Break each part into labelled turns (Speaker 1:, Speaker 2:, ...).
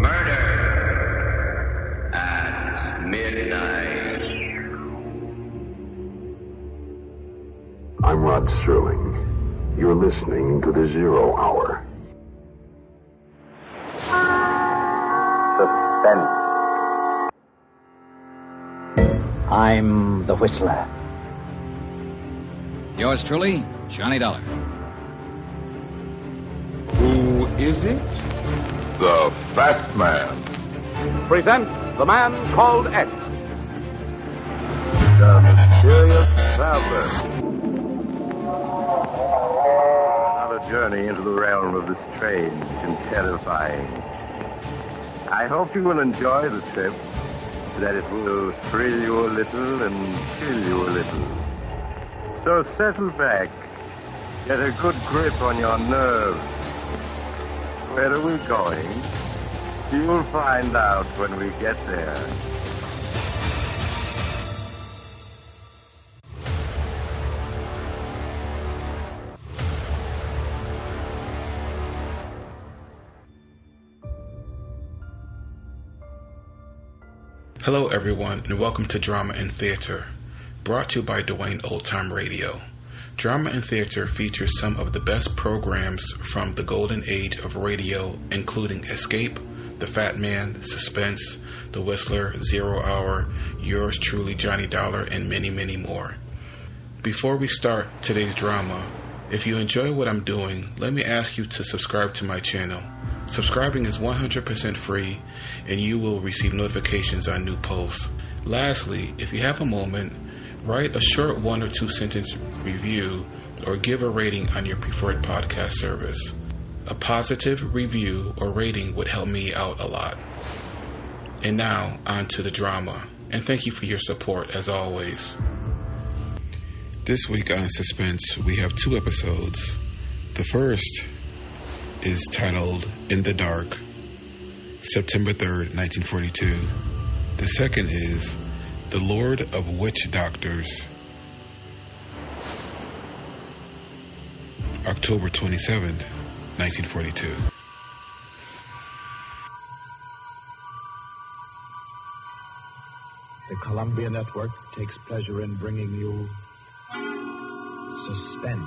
Speaker 1: Murder at Midnight.
Speaker 2: I'm Rod Serling. You're listening to the Zero Hour.
Speaker 3: Suspense.
Speaker 4: I'm the Whistler.
Speaker 5: Yours truly, Johnny Dollar.
Speaker 6: Who is it?
Speaker 2: The Fat Man.
Speaker 6: Present The Man Called X.
Speaker 2: The Mysterious Traveler.
Speaker 7: Another journey into the realm of the strange and terrifying. I hope you will enjoy the trip, that it will thrill you a little and chill you a little. So settle back, get a good grip on your nerves. Where are we going? You'll find out when we get there.
Speaker 8: Hello everyone, and welcome to Drama and Theater, brought to you by Duane Old Time Radio. Drama and Theater features some of the best programs from the golden age of radio, including Escape, The Fat Man, Suspense, The Whistler, Zero Hour, yours truly Johnny Dollar, and many, many more. Before we start today's drama, if you enjoy what I'm doing, let me ask you to subscribe to my channel. Subscribing is 100% free, and you will receive notifications on new posts. Lastly, if you have a moment, write a short 1 or 2 sentence review or give a rating on your preferred podcast service. A positive review or rating would help me out a lot. And now, on to the drama. And thank you for your support, as always. This week on Suspense, we have 2 episodes. The first is titled In the Dark, September 3rd, 1942. The second is The Lord of Witch Doctors, October 27th, 1942.
Speaker 9: The Columbia Network takes pleasure in bringing you Suspense.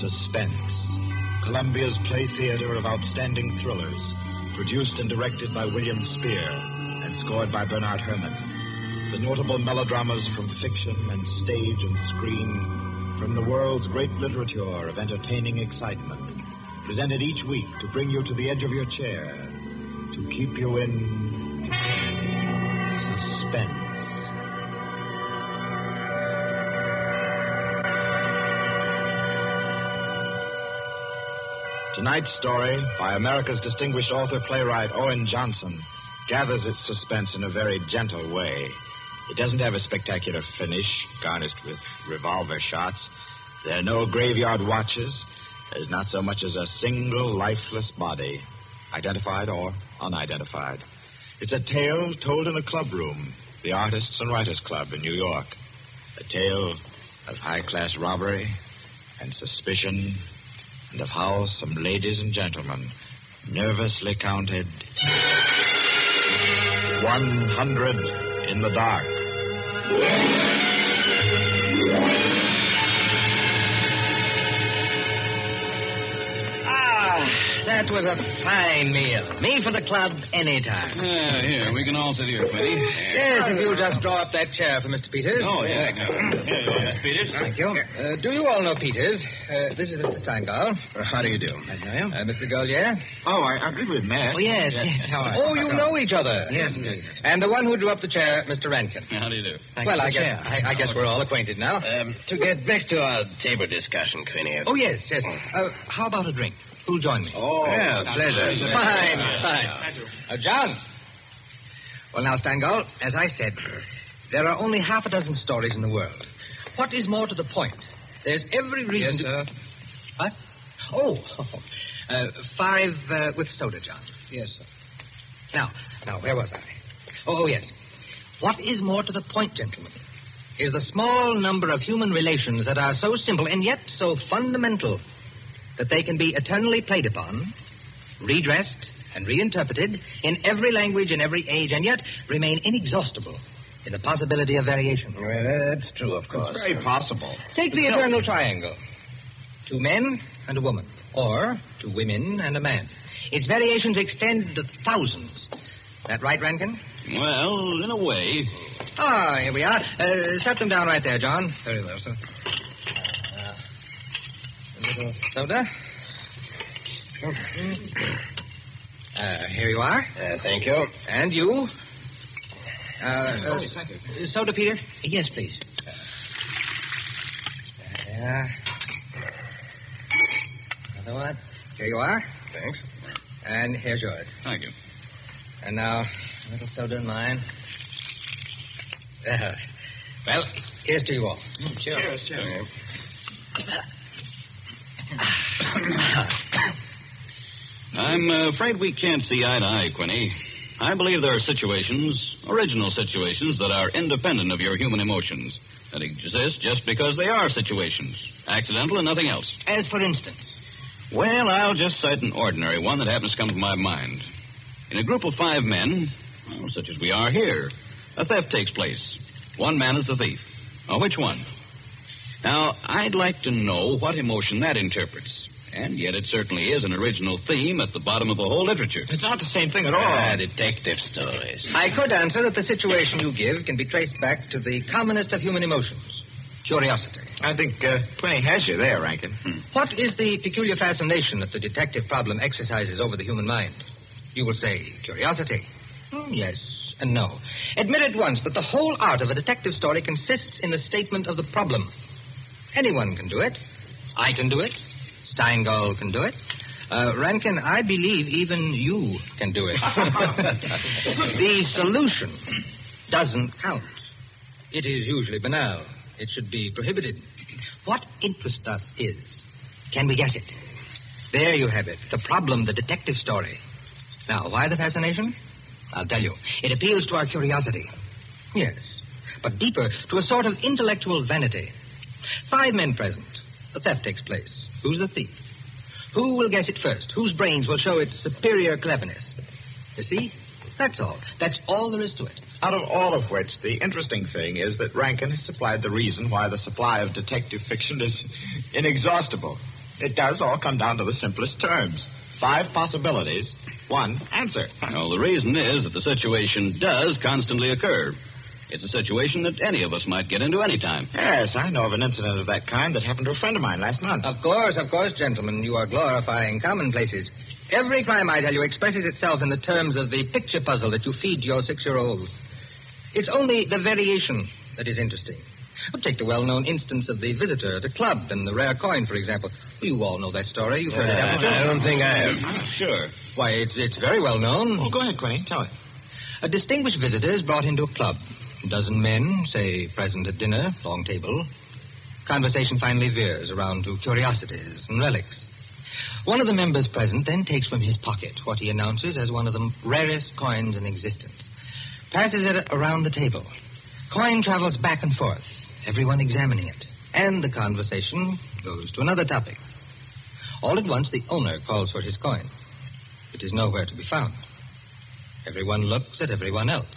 Speaker 9: Suspense, Columbia's play theater of outstanding thrillers, produced and directed by William Spear and scored by Bernard Herrmann. The notable melodramas from fiction and stage and screen, from the world's great literature of entertaining excitement, presented each week to bring you to the edge of your chair, to keep you in suspense. Tonight's story, by America's distinguished author-playwright Owen Johnson, gathers its suspense in a very gentle way. It doesn't have a spectacular finish, garnished with revolver shots. There are no graveyard watches. There's not so much as a single lifeless body, identified or unidentified. It's a tale told in a club room, the Artists and Writers Club in New York. A tale of high-class robbery and suspicion, and of how some ladies and gentlemen nervously counted 100 in the dark.
Speaker 10: That was a fine meal. Me for the club anytime.
Speaker 5: Here, we can all sit here, Freddy.
Speaker 10: Yes, if you'll just draw up that chair for Mr. Peters.
Speaker 5: Oh, yeah. Here, Peters.
Speaker 10: Thank you. Do you all know Peters? This is Mr. Steingall.
Speaker 5: How do you do?
Speaker 10: I know you. Mr. Gollier?
Speaker 5: Oh, I agree with Matt.
Speaker 10: Oh, yes. Oh, you know each other.
Speaker 5: Yes.
Speaker 10: And the one who drew up the chair, Mr. Rankin.
Speaker 5: How do you do?
Speaker 10: Well, I guess we're all acquainted now.
Speaker 1: To get back to our table discussion, Queenie.
Speaker 10: Oh, yes. How about a drink? Who'll join me?
Speaker 1: Oh, yeah, pleasure.
Speaker 10: Fine. John. Well, now, Steingall, as I said, there are only half a dozen stories in the world. What is more to the point, there's every reason
Speaker 5: Yes, sir.
Speaker 10: What? Oh, 5 with soda, John.
Speaker 5: Yes, sir.
Speaker 10: Now, where was I? Oh, yes. What is more to the point, gentlemen, is the small number of human relations that are so simple and yet so fundamental that they can be eternally played upon, redressed, and reinterpreted in every language, in every age, and yet remain inexhaustible in the possibility of variation.
Speaker 1: Well, that's true, of course.
Speaker 5: It's very possible.
Speaker 10: Take the eternal triangle. 2 men and a woman, or 2 women and a man. Its variations extend to thousands. That right, Rankin?
Speaker 5: Well, in a way.
Speaker 10: Ah, here we are. Set them down right there, John.
Speaker 5: Very well, sir.
Speaker 10: A little soda. Here you are.
Speaker 1: Thank you.
Speaker 10: And you.
Speaker 5: Thank you.
Speaker 10: Soda, Peter? Yes, please. Another one. Here you are.
Speaker 1: Thanks.
Speaker 10: And here's yours.
Speaker 5: Thank you.
Speaker 10: And now, a little soda in mine. Well, here's to you all.
Speaker 5: Cheers. I'm afraid we can't see eye to eye, Quinny. I believe there are situations, original situations, that are independent of your human emotions, that exist just because they are situations, accidental and nothing else.
Speaker 10: As for instance?
Speaker 5: Well, I'll just cite an ordinary one that happens to come to my mind. In a group of 5 men, well, such as we are here, a theft takes place. One man is the thief. Now, which one? Now, I'd like to know what emotion that interprets. And yet it certainly is an original theme at the bottom of the whole literature.
Speaker 9: It's not the same thing at all.
Speaker 1: Detective stories.
Speaker 10: I could answer that the situation you give can be traced back to the commonest of human emotions, curiosity.
Speaker 9: I think Quinny has you there, Rankin.
Speaker 10: What is the peculiar fascination that the detective problem exercises over the human mind? You will say curiosity. Yes and no. Admit at once that the whole art of a detective story consists in the statement of the problem. Anyone can do it. I can do it. Steingall can do it. Rankin, I believe even you can do it. The solution doesn't count. It is usually banal. It should be prohibited. What interests us is, can we guess it? There you have it. The problem, the detective story. Now, why the fascination? I'll tell you. It appeals to our curiosity. Yes. But deeper, to a sort of intellectual vanity. 5 men present. The theft takes place. Who's the thief? Who will guess it first? Whose brains will show its superior cleverness? You see? That's all. That's all there is to it.
Speaker 9: Out of all of which, the interesting thing is that Rankin has supplied the reason why the supply of detective fiction is inexhaustible. It does all come down to the simplest terms. 5 possibilities, 1 answer.
Speaker 5: Well, the reason is that the situation does constantly occur. It's a situation that any of us might get into any time.
Speaker 9: Yes, I know of an incident of that kind that happened to a friend of mine last month.
Speaker 10: Of course, gentlemen. You are glorifying commonplaces. Every crime, I tell you, expresses itself in the terms of the picture puzzle that you feed to your 6-year-olds. It's only the variation that is interesting. Take the well-known instance of the visitor at a club and the rare coin, for example. You all know that story. You've heard it, haven't you?
Speaker 1: I don't think I have.
Speaker 5: Sure.
Speaker 10: Why, it's very well known.
Speaker 9: Oh, go ahead, Quinny. Tell it.
Speaker 10: A distinguished visitor is brought into a club. A dozen men, say, present at dinner, long table. Conversation finally veers around to curiosities and relics. One of the members present then takes from his pocket what he announces as one of the rarest coins in existence. Passes it around the table. Coin travels back and forth, everyone examining it. And the conversation goes to another topic. All at once, the owner calls for his coin. It is nowhere to be found. Everyone looks at everyone else.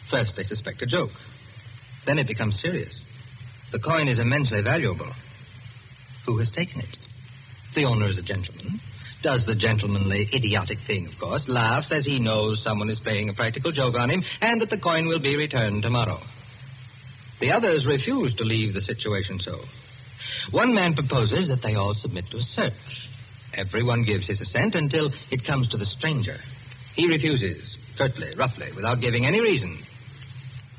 Speaker 10: First, they suspect a joke. Then it becomes serious. The coin is immensely valuable. Who has taken it? The owner is a gentleman. Does the gentlemanly, idiotic thing, of course. Laughs as he knows someone is playing a practical joke on him and that the coin will be returned tomorrow. The others refuse to leave the situation so. One man proposes that they all submit to a search. Everyone gives his assent until it comes to the stranger. He refuses, curtly, roughly, without giving any reason.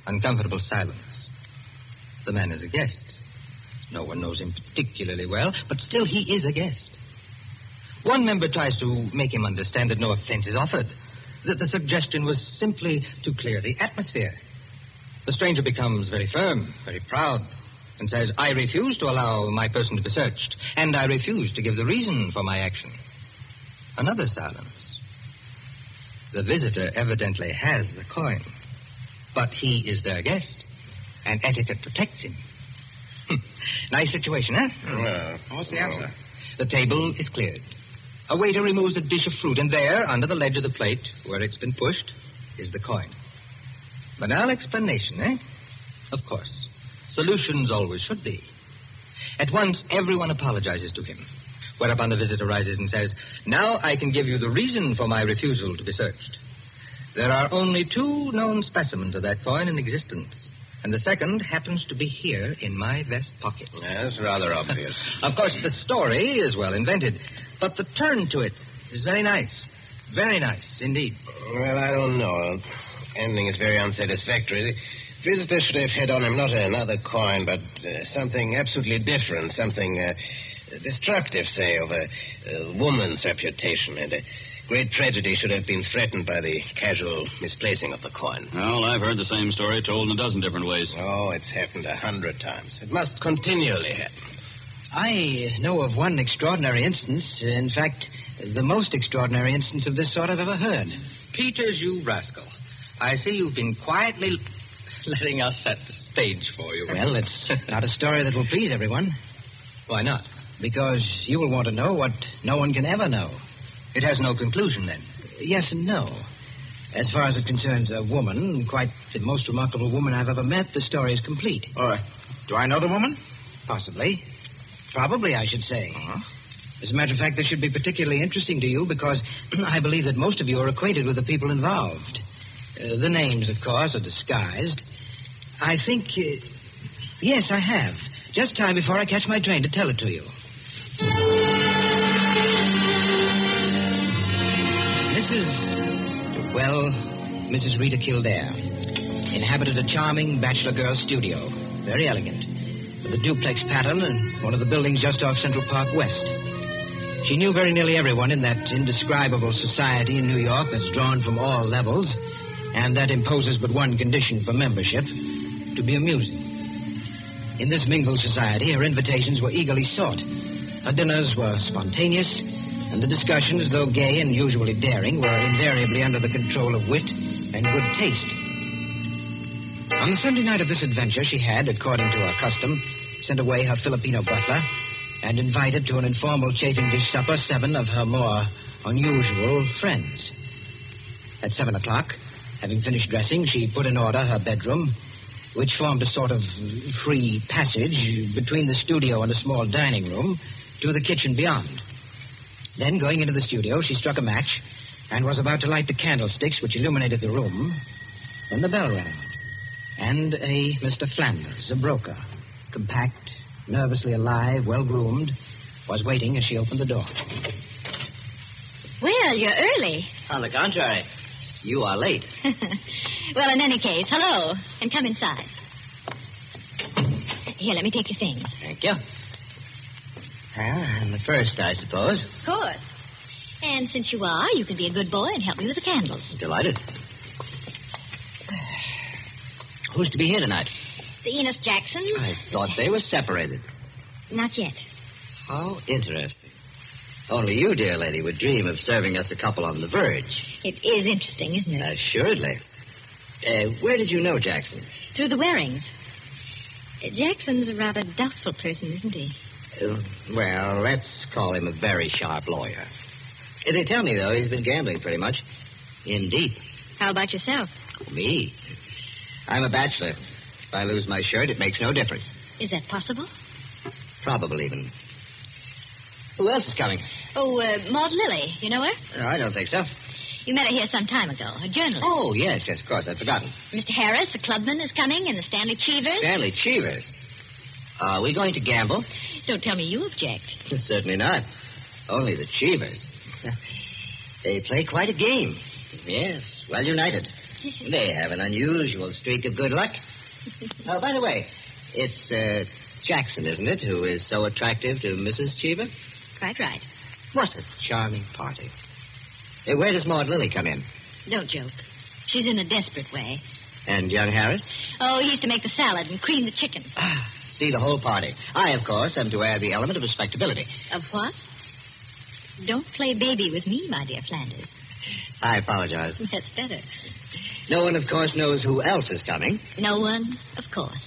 Speaker 10: Uncomfortable silence. The man is a guest. No one knows him particularly well, but still he is a guest. One member tries to make him understand that no offense is offered, that the suggestion was simply to clear the atmosphere. The stranger becomes very firm, very proud, and says, I refuse to allow my person to be searched, and I refuse to give the reason for my action. Another silence. The visitor evidently has the coin, but he is their guest, and etiquette protects him. Nice situation, huh?
Speaker 1: Well, what's the answer?
Speaker 10: The table is cleared. A waiter removes a dish of fruit, and there, under the ledge of the plate, where it's been pushed, is the coin. Banal explanation, eh? Of course. Solutions always should be. At once, everyone apologizes to him, whereupon the visitor rises and says, "Now I can give you the reason for my refusal to be searched. There are only 2 known specimens of that coin in existence, and the second happens to be here in my vest pocket."
Speaker 1: That's rather obvious.
Speaker 10: Of course, the story is well invented, but the turn to it is very nice. Very nice, indeed.
Speaker 1: Well, I don't know. Ending is very unsatisfactory. The visitor should have had on him not another coin, but something absolutely different, something destructive, say, of a woman's reputation, and a great tragedy should have been threatened by the casual misplacing of the coin.
Speaker 5: Well, I've heard the same story told in a dozen different ways.
Speaker 1: Oh, it's happened 100 times. It must continually happen.
Speaker 3: I know of one extraordinary instance. In fact, the most extraordinary instance of this sort I've ever heard.
Speaker 10: Peters, you rascal. I see you've been quietly letting us set the stage for you.
Speaker 3: Well, it's not a story that will please everyone.
Speaker 10: Why not?
Speaker 3: Because you will want to know what no one can ever know.
Speaker 10: It has no conclusion, then?
Speaker 3: Yes and no. As far as it concerns a woman, quite the most remarkable woman I've ever met, the story is complete.
Speaker 9: Do I know the woman?
Speaker 3: Possibly. Probably, I should say.
Speaker 9: Uh-huh.
Speaker 3: As a matter of fact, this should be particularly interesting to you because I believe that most of you are acquainted with the people involved. The names, of course, are disguised. I think... yes, I have. Just time before I catch my train to tell it to you. Mrs. Rita Kildare inhabited a charming bachelor girl studio. Very elegant. With a duplex pattern and one of the buildings just off Central Park West. She knew very nearly everyone in that indescribable society in New York that's drawn from all levels and that imposes but one condition for membership, to be amusing. In this mingled society, her invitations were eagerly sought. Her dinners were spontaneous, and the discussions, though gay and usually daring, were invariably under the control of wit and good taste. On the Sunday night of this adventure, she had, according to her custom, sent away her Filipino butler and invited to an informal chafing dish supper 7 of her more unusual friends. At 7 o'clock, having finished dressing, she put in order her bedroom, which formed a sort of free passage between the studio and a small dining room to the kitchen beyond. Then, going into the studio, she struck a match and was about to light the candlesticks which illuminated the room when the bell rang. And a Mr. Flanders, a broker, compact, nervously alive, well-groomed, was waiting as she opened the door.
Speaker 11: Well, you're early.
Speaker 4: On the contrary, you are late.
Speaker 11: Well, in any case, hello, and come inside. Here, let me take your things.
Speaker 4: Thank you. Well, I'm the first, I suppose.
Speaker 11: Of course. And since you are, you can be a good boy and help me with the candles.
Speaker 4: Delighted. Who's to be here tonight?
Speaker 11: The Enos Jacksons.
Speaker 4: I thought they were separated.
Speaker 11: Not yet.
Speaker 4: How interesting. Only you, dear lady, would dream of serving us a couple on the verge.
Speaker 11: It is interesting, isn't it?
Speaker 4: Assuredly. Where did you know Jackson?
Speaker 11: Through the Warings. Jackson's a rather doubtful person, isn't he?
Speaker 4: Well, let's call him a very sharp lawyer. They tell me, though, he's been gambling pretty much. In deep.
Speaker 11: How about yourself?
Speaker 4: Me? I'm a bachelor. If I lose my shirt, it makes no difference.
Speaker 11: Is that possible?
Speaker 4: Probable, even. Who else is coming?
Speaker 11: Oh, Maud Lily. You know her?
Speaker 4: I don't think so.
Speaker 11: You met her here some time ago. A journalist.
Speaker 4: Oh, yes, of course. I'd forgotten.
Speaker 11: Mr. Harris, a clubman, is coming, and the Stanley Cheevers.
Speaker 4: Stanley Cheevers? Are we going to gamble?
Speaker 11: Don't tell me you object.
Speaker 4: Certainly not. Only the Cheevers. They play quite a game. Yes, well united. They have an unusual streak of good luck. Oh, by the way, it's Jackson, isn't it, who is so attractive to Mrs. Cheever?
Speaker 11: Quite right.
Speaker 4: What a charming party. Where does Maud Lily come in?
Speaker 11: Don't joke. She's in a desperate way.
Speaker 4: And young Harris?
Speaker 11: Oh, he's to make the salad and cream the chicken.
Speaker 4: See the whole party. I, of course, am to add the element of respectability.
Speaker 11: Of what? Don't play baby with me, my dear Flanders.
Speaker 4: I apologize.
Speaker 11: That's better.
Speaker 4: No one, of course, knows who else is coming.
Speaker 11: No one, of course.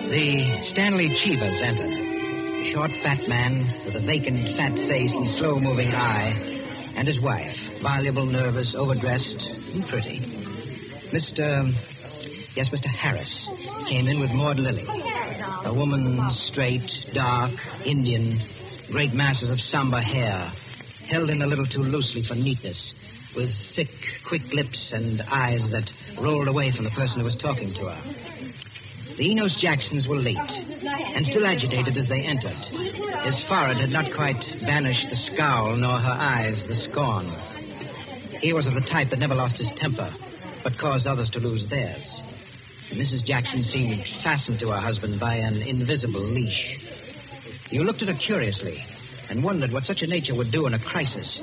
Speaker 3: The Stanley Cheevers entered. A short, fat man with a vacant, fat face and slow-moving eye, and his wife, voluble, nervous, overdressed, and pretty. Mr. Harris came in with Maud Lily. A woman straight, dark, Indian, great masses of somber hair, held in a little too loosely for neatness, with thick, quick lips and eyes that rolled away from the person who was talking to her. The Enos Jacksons were late, and still agitated as they entered. His forehead had not quite banished the scowl, nor her eyes the scorn. He was of the type that never lost his temper, but caused others to lose theirs. Mrs. Jackson seemed fastened to her husband by an invisible leash. You looked at her curiously and wondered what such a nature would do in a crisis,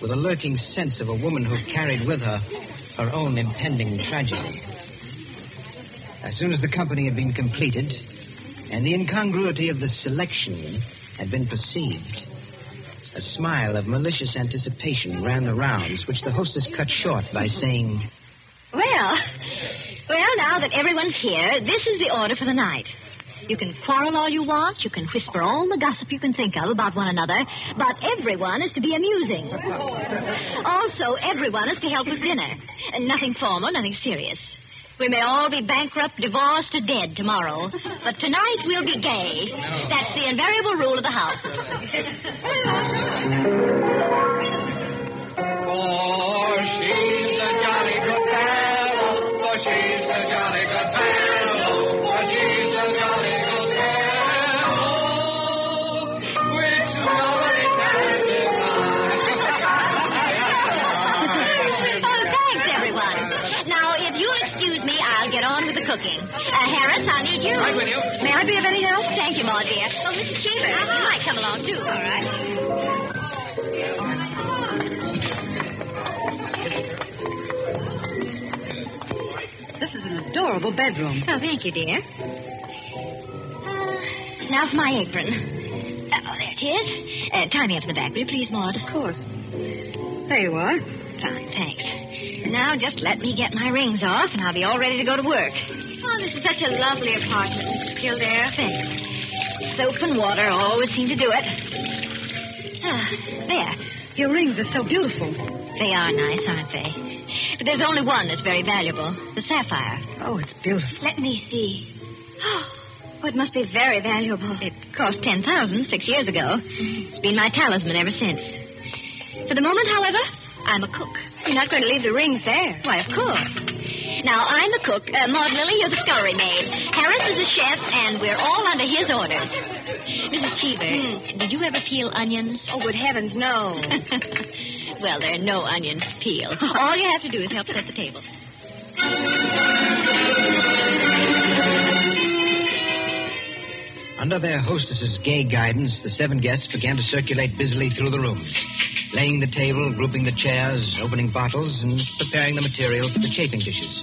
Speaker 3: with a lurking sense of a woman who carried with her her own impending tragedy. As soon as the company had been completed and the incongruity of the selection had been perceived, a smile of malicious anticipation ran the rounds, which the hostess cut short by saying,
Speaker 11: Well, now that everyone's here, this is the order for the night. You can quarrel all you want, you can whisper all the gossip you can think of about one another, but everyone is to be amusing. Also, everyone is to help with dinner. Nothing formal, nothing serious. We may all be bankrupt, divorced, or dead tomorrow, but tonight we'll be gay. That's the invariable rule of the house.
Speaker 12: For she's a jolly good fellow, for she's a jolly good fellow, for she's a jolly good fellow, which nobody can deny.
Speaker 11: Oh, thanks, everyone. Now, if you'll excuse me, I'll get on with the cooking. Harris, I'll need you.
Speaker 12: Right with you.
Speaker 11: May I be of any help? Thank you, Ma, dear. Oh, Mrs. Cheever, you might come along, too. All right.
Speaker 13: This is an adorable bedroom.
Speaker 11: Oh, thank you, dear. Now for my apron. Oh, there it is. Tie me up in the back, will you please, Maud?
Speaker 13: Of course. There you are.
Speaker 11: Fine, thanks. Now just let me get my rings off, and I'll be all ready to go to work. Oh, this is such a lovely apartment, Mrs. Kildare. Thanks. Soap and water always seem to do it. There.
Speaker 13: Your rings are so beautiful.
Speaker 11: They are nice, aren't they? But there's only one that's very valuable, the sapphire.
Speaker 13: Oh, it's beautiful.
Speaker 11: Let me see. Oh, it must be very valuable. It cost $10,000 6 years ago. It's been my talisman ever since. For the moment, however, I'm a cook.
Speaker 13: You're not going to leave the rings there.
Speaker 11: Why, of course. Now, I'm the cook. Maud Lily, you're the scullery maid. Harris is the chef, and we're all under his orders. Mrs. Cheever, did you ever peel onions?
Speaker 13: Oh, good heavens, no.
Speaker 11: Well, there are no onions to peel. All you have to do is help set the table.
Speaker 3: Under their hostess's gay guidance, the 7 guests began to circulate busily through the rooms, laying the table, grouping the chairs, opening bottles, and preparing the material for the chafing dishes.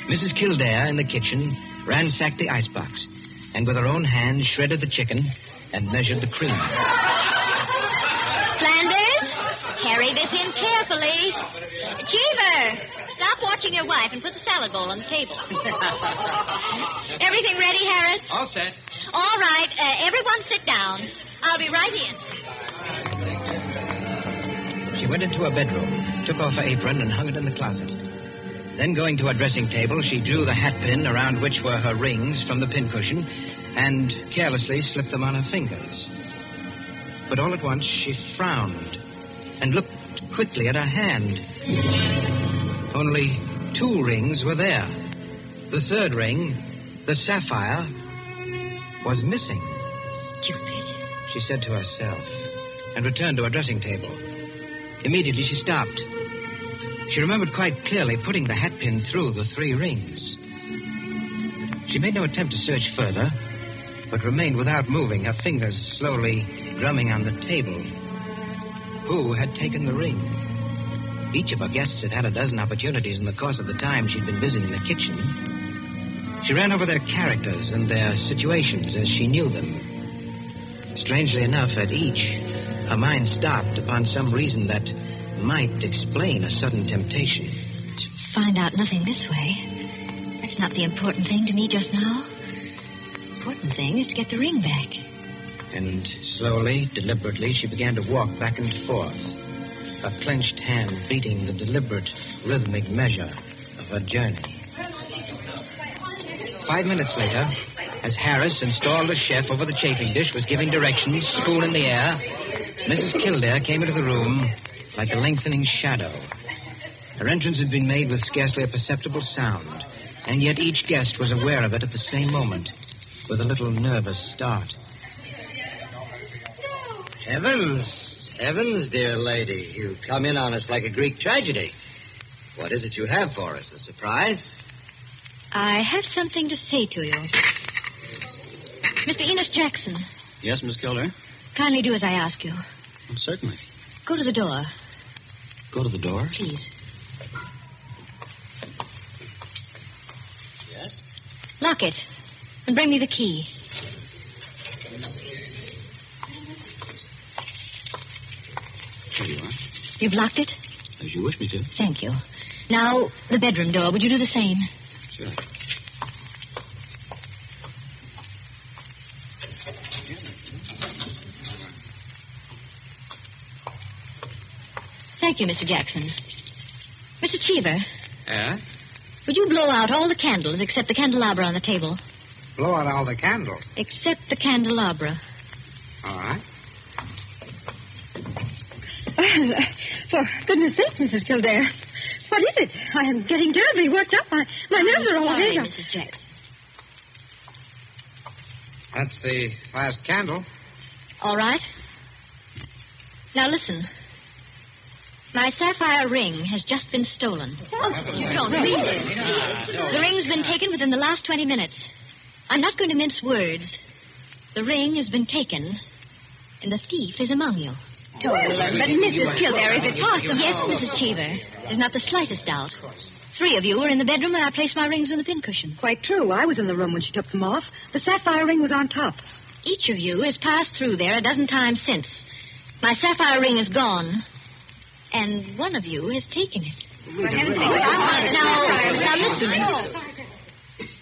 Speaker 3: Mrs. Kildare, in the kitchen, ransacked the icebox, and with her own hand shredded the chicken and measured the cream.
Speaker 11: Flanders, carry this in carefully. Cheever, stop watching your wife and put the salad bowl on the table. Everything ready, Harris?
Speaker 5: All set.
Speaker 11: All right. Everyone sit down. I'll be right in.
Speaker 3: She went into her bedroom, took off her apron, and hung it in the closet. Then, going to her dressing table, she drew the hat pin around which were her rings from the pincushion and carelessly slipped them on her fingers. But all at once, she frowned and looked quickly at her hand. Only 2 rings were there. The third ring, the sapphire, was missing.
Speaker 11: Stupid,
Speaker 3: she said to herself, and returned to her dressing table. Immediately, she stopped. She remembered quite clearly putting the hatpin through the 3 rings. She made no attempt to search further, but remained without moving, her fingers slowly drumming on the table. Who had taken the ring? Each of her guests had had a dozen opportunities in the course of the time she'd been busy in the kitchen. She ran over their characters and their situations as she knew them. Strangely enough, at each, her mind stopped upon some reason that might explain a sudden temptation.
Speaker 11: Find out nothing this way. That's not the important thing to me just now. The important thing is to get the ring back.
Speaker 3: And slowly, deliberately, she began to walk back and forth, her clenched hand beating the deliberate, rhythmic measure of her journey. 5 minutes later, as Harris, installed as chef over the chafing dish, was giving directions, spoon in the air, Mrs. Kildare came into the room like a lengthening shadow. Her entrance had been made with scarcely a perceptible sound, and yet each guest was aware of it at the same moment, with a little nervous start.
Speaker 4: Heavens, dear lady. You come in on us like a Greek tragedy. What is it you have for us? A surprise?
Speaker 11: I have something to say to you. Mr. Enos Jackson.
Speaker 5: Yes, Miss Kildare?
Speaker 11: Kindly do as I ask you.
Speaker 5: Oh, certainly.
Speaker 11: Go to the door.
Speaker 5: Go to the door?
Speaker 11: Please.
Speaker 4: Yes?
Speaker 11: Lock it. And bring me the key.
Speaker 5: Here you are.
Speaker 11: You've locked it?
Speaker 5: As you wish me to.
Speaker 11: Thank you. Now, the bedroom door. Would you do the same?
Speaker 5: Sure.
Speaker 11: Thank you, Mr. Jackson. Mr. Cheever.
Speaker 9: Yeah?
Speaker 11: Would you blow out all the candles except the candelabra on the table?
Speaker 9: Blow out all the candles.
Speaker 11: Except the candelabra.
Speaker 9: All right.
Speaker 13: For goodness sake, Mrs. Kildare. What is it? I am getting terribly worked up. My nerves are all
Speaker 11: sorry,
Speaker 13: away.
Speaker 11: Mrs. Jackson.
Speaker 9: That's the last candle.
Speaker 11: All right. Now listen. My sapphire ring has just been stolen. You don't mean it. The ring's been taken within the last 20 minutes. I'm not going to mince words. The ring has been taken, and the thief is among you.
Speaker 13: But Mrs. Kildare, is it possible?
Speaker 11: Yes, Mrs. Cheever. There's not the slightest doubt. 3 of you were in the bedroom when I placed my rings on the pincushion.
Speaker 13: Quite true. I was in the room when she took them off. The sapphire ring was on top.
Speaker 11: Each of you has passed through there a dozen times since. My sapphire ring is gone, and one of you has taken it. Now listen.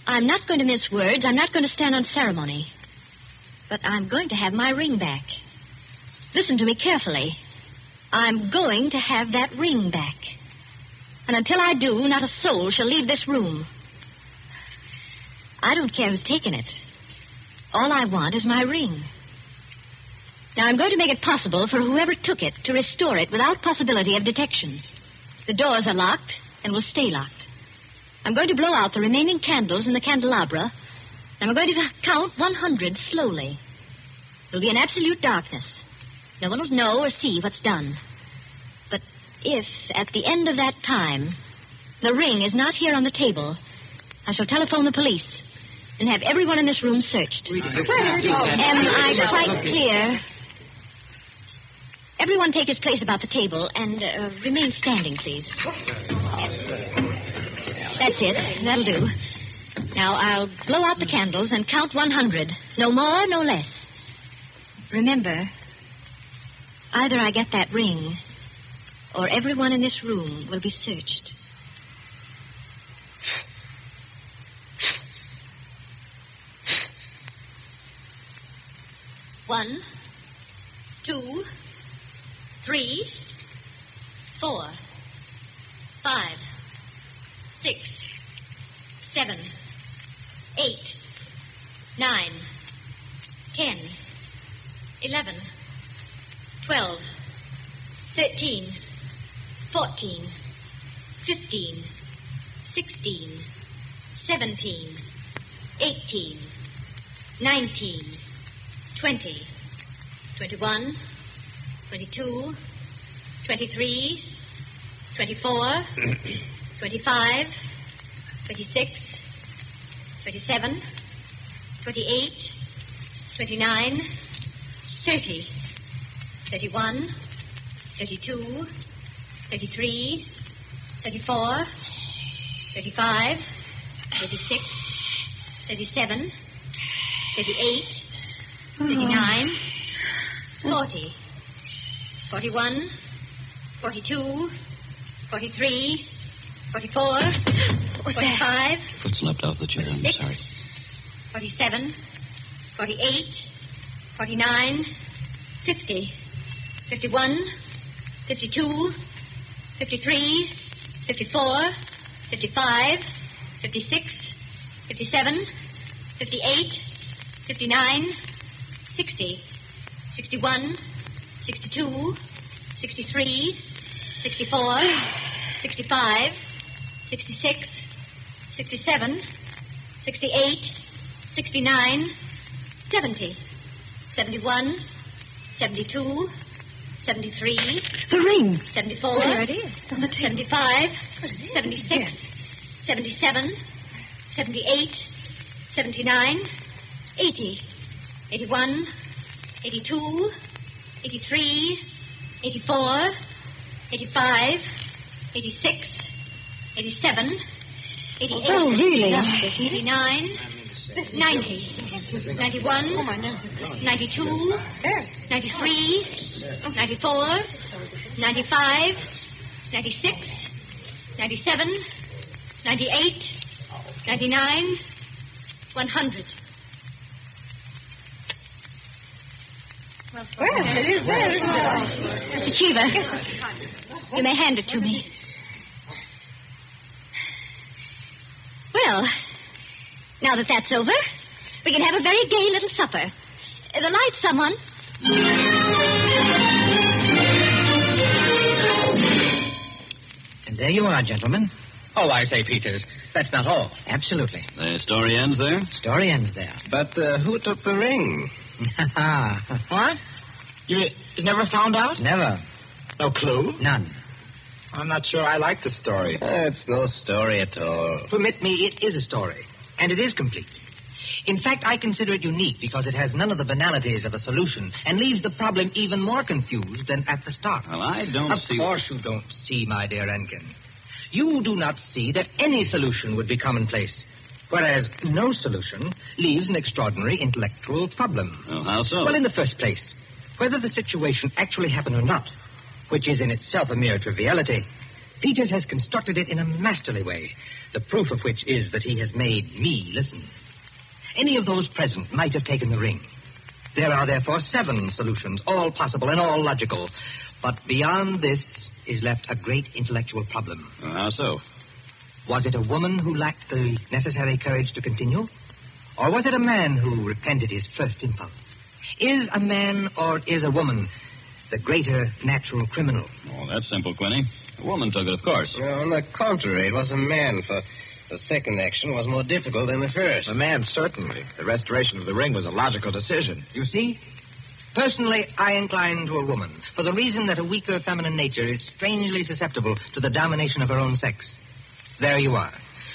Speaker 11: I'm not going to mince words. I'm not going to stand on ceremony. But I'm going to have my ring back. Listen to me carefully. I'm going to have that ring back. And until I do, not a soul shall leave this room. I don't care who's taken it. All I want is my ring. Now, I'm going to make it possible for whoever took it to restore it without possibility of detection. The doors are locked and will stay locked. I'm going to blow out the remaining candles in the candelabra, and I'm going to count 100 slowly. There'll be an absolute darkness. No one will know or see what's done. But if, at the end of that time, the ring is not here on the table, I shall telephone the police and have everyone in this room searched. Am I quite clear? Everyone take his place about the table and remain standing, please. That's it. That'll do. Now, I'll blow out the candles and count 100. No more, no less. Remember, either I get that ring, or everyone in this room will be searched. One, 2, 3, 4, 5, 6, 7, 8, 9, 10, 11, 12, 13, 14, 15, 16, 17, 18, 19, 20, 21, 22, 23, 24, 25, 26, 27, 28, 29, 30, 31, 32, 33, 34, 35, 36, 37, 38, 39, 40, 41, 42, 43, 44, 45.
Speaker 5: Foot slipped off the chair. I'm
Speaker 11: 46,
Speaker 5: sorry.
Speaker 11: 47, 48, 49, 50, 51, 52, 53, 54, 55, 56, 57, 58, 59, 60, 61, 62, 63, 64, 65, 66, 67, 68, 69, 70, 71, 72, 73.
Speaker 13: The ring.
Speaker 11: 74.
Speaker 13: There it is. On the table.
Speaker 11: 75. 76. 77. 78. 79. 80. 81. 82. 83. 84. 85. 86. 87. 88.
Speaker 13: Oh, really?
Speaker 11: 89. 90. 91. 92. 93. 94. 95. 96. 97. 98. 99. 100.
Speaker 13: Well, it is there.
Speaker 11: Mr. Cheever, you may hand it to me. Well, now that that's over, we can have a very gay little supper. The light, someone.
Speaker 3: And there you are, gentlemen.
Speaker 10: Oh, I say, Peters, that's not all.
Speaker 3: Absolutely.
Speaker 5: The story ends there?
Speaker 3: Story ends there.
Speaker 1: But who took the ring?
Speaker 10: What? You never found out?
Speaker 3: Never.
Speaker 10: No clue?
Speaker 3: None.
Speaker 10: I'm not sure I like the story.
Speaker 1: It's no story at all.
Speaker 3: Permit me, it is a story. And it is complete. In fact, I consider it unique because it has none of the banalities of a solution and leaves the problem even more confused than at the start.
Speaker 5: Well, I don't see...
Speaker 3: Of course you don't see, my dear Rankin. You do not see that any solution would be commonplace, whereas no solution leaves an extraordinary intellectual problem.
Speaker 5: Well, how so?
Speaker 3: Well, in the first place, whether the situation actually happened or not, which is in itself a mere triviality, Peters has constructed it in a masterly way, the proof of which is that he has made me listen. Any of those present might have taken the ring. There are, therefore, 7 solutions, all possible and all logical. But beyond this is left a great intellectual problem.
Speaker 5: Well, how so?
Speaker 3: Was it a woman who lacked the necessary courage to continue? Or was it a man who repented his first impulse? Is a man or is a woman the greater natural criminal?
Speaker 5: Oh, that's simple, Quinny. A woman took it, of course.
Speaker 1: Well, on the contrary, it was a man, for the second action was more difficult than the first.
Speaker 9: The man, certainly. The restoration of the ring was a logical decision.
Speaker 3: You see? Personally, I incline to a woman, for the reason that a weaker feminine nature is strangely susceptible to the domination of her own sex. There you are.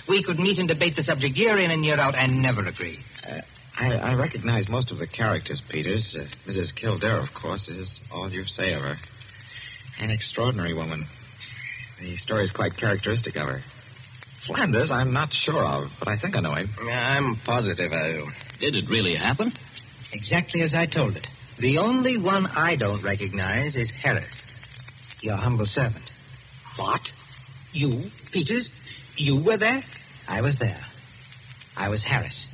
Speaker 3: We could meet and debate the subject year in and year out and never agree.
Speaker 9: I recognize most of the characters, Peters. Mrs. Kildare, of course, is all you say of her. An extraordinary woman. The story is quite characteristic of her. Flanders, I'm not sure of, but I think I know him.
Speaker 1: I'm positive I do.
Speaker 5: Did it really happen?
Speaker 3: Exactly as I told it. The only one I don't recognize is Harris, your humble servant. What? You, Peters? You were there? I was there. I was Harris.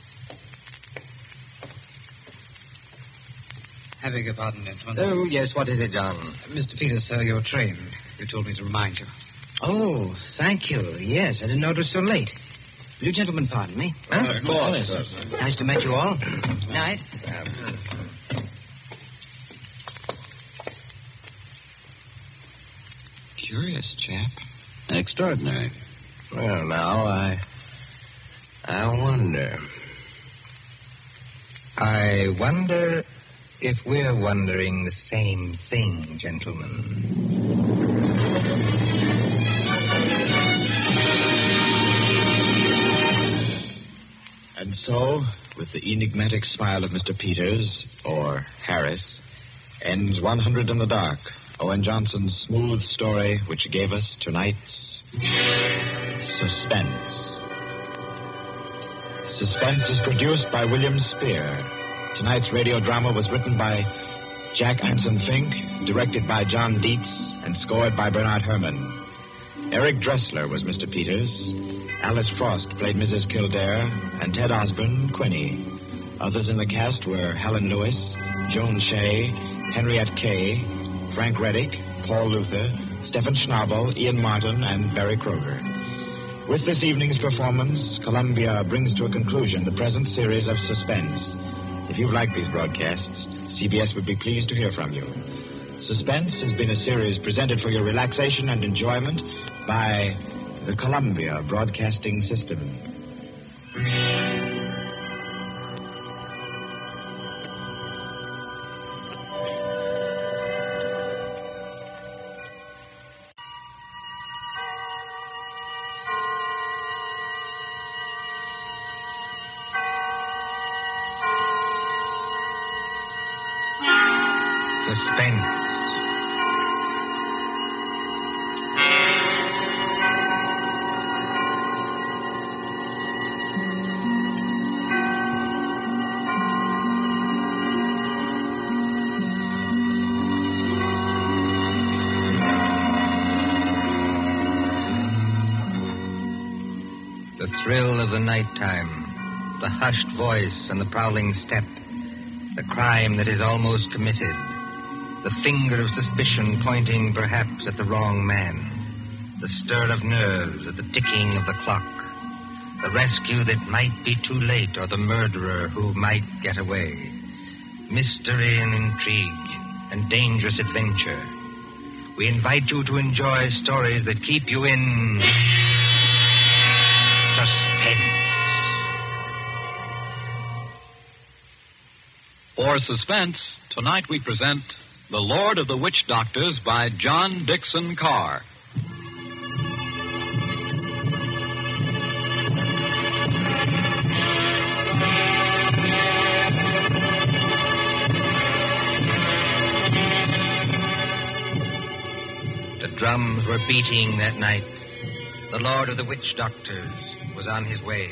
Speaker 10: I beg your pardon, gentlemen.
Speaker 3: Oh, yes, what is it, John?
Speaker 10: Mr. Peters, sir, your train. You told me to remind you.
Speaker 3: Oh, thank you. Yes, I didn't know it was so late. Will you gentlemen pardon me? Huh?
Speaker 1: Of course.
Speaker 3: Nice to meet you all. Night.
Speaker 9: Curious chap.
Speaker 5: Extraordinary.
Speaker 1: Well, now, I wonder.
Speaker 3: I wonder if we're wondering the same thing, gentlemen.
Speaker 9: And so, with the enigmatic smile of Mr. Peters, or Harris, ends 100 in the Dark, Owen Johnson's smooth story which gave us tonight's Suspense. Suspense is produced by William Spear. Tonight's radio drama was written by Jack Anson Fink, directed by John Dietz, and scored by Bernard Herrmann. Eric Dressler was Mr. Peters. Alice Frost played Mrs. Kildare, and Ted Osborne, Quinny. Others in the cast were Helen Lewis, Joan Shea, Henriette Kay, Frank Reddick, Paul Luther, Stephen Schnabel, Ian Martin, and Barry Kroger. With this evening's performance, Columbia brings to a conclusion the present series of Suspense. If you've liked these broadcasts, CBS would be pleased to hear from you. Suspense has been a series presented for your relaxation and enjoyment by the Columbia Broadcasting System.
Speaker 10: Suspense. The thrill of the nighttime, the hushed voice and the prowling step, the crime that is almost committed, the finger of suspicion pointing perhaps at the wrong man, the stir of nerves at the ticking of the clock, the rescue that might be too late or the murderer who might get away, mystery and intrigue and dangerous adventure. We invite you to enjoy stories that keep you in suspense.
Speaker 14: For Suspense, tonight we present The Lord of the Witch Doctors by John Dixon Carr.
Speaker 10: The drums were beating that night. The Lord of the Witch Doctors was on his way.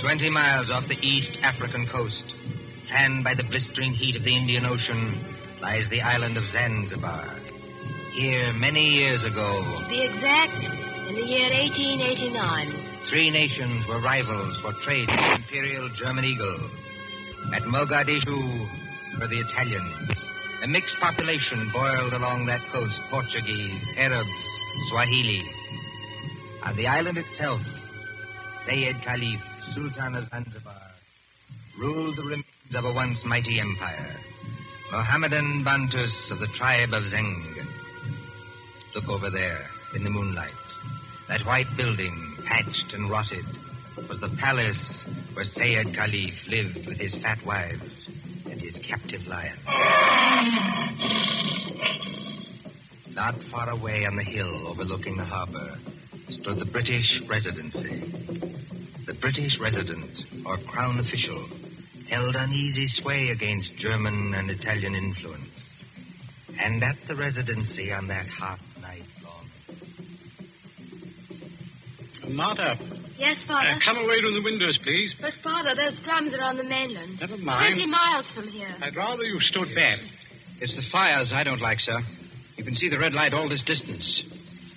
Speaker 10: 20 miles off the East African coast, fanned by the blistering heat of the Indian Ocean, lies the island of Zanzibar. Here, many years ago,
Speaker 15: To be exact, in the year 1889.
Speaker 10: 3 nations were rivals for trade with the Imperial German Eagle. At Mogadishu were the Italians. A mixed population boiled along that coast, Portuguese, Arabs, Swahili. On the island itself, Sayyid Caliph, Sultan of Zanzibar, ruled the remains of a once mighty empire. Mohammedan Bantus of the tribe of Zeng. Look over there, in the moonlight. That white building, patched and rotted, was the palace where Sayyid Caliph lived with his fat wives and his captive lion. Not far away on the hill overlooking the harbor stood the British Residency. The British resident, or crown official, held uneasy sway against German and Italian influence. And at the Residency on that hot night long.
Speaker 16: Martha.
Speaker 15: Yes, Father?
Speaker 16: Come away from the windows, please.
Speaker 15: But, Father, those drums are on the mainland.
Speaker 16: Never mind.
Speaker 15: 20 miles from here.
Speaker 16: I'd rather you stood back.
Speaker 10: It's the fires I don't like, sir. You can see the red light all this distance.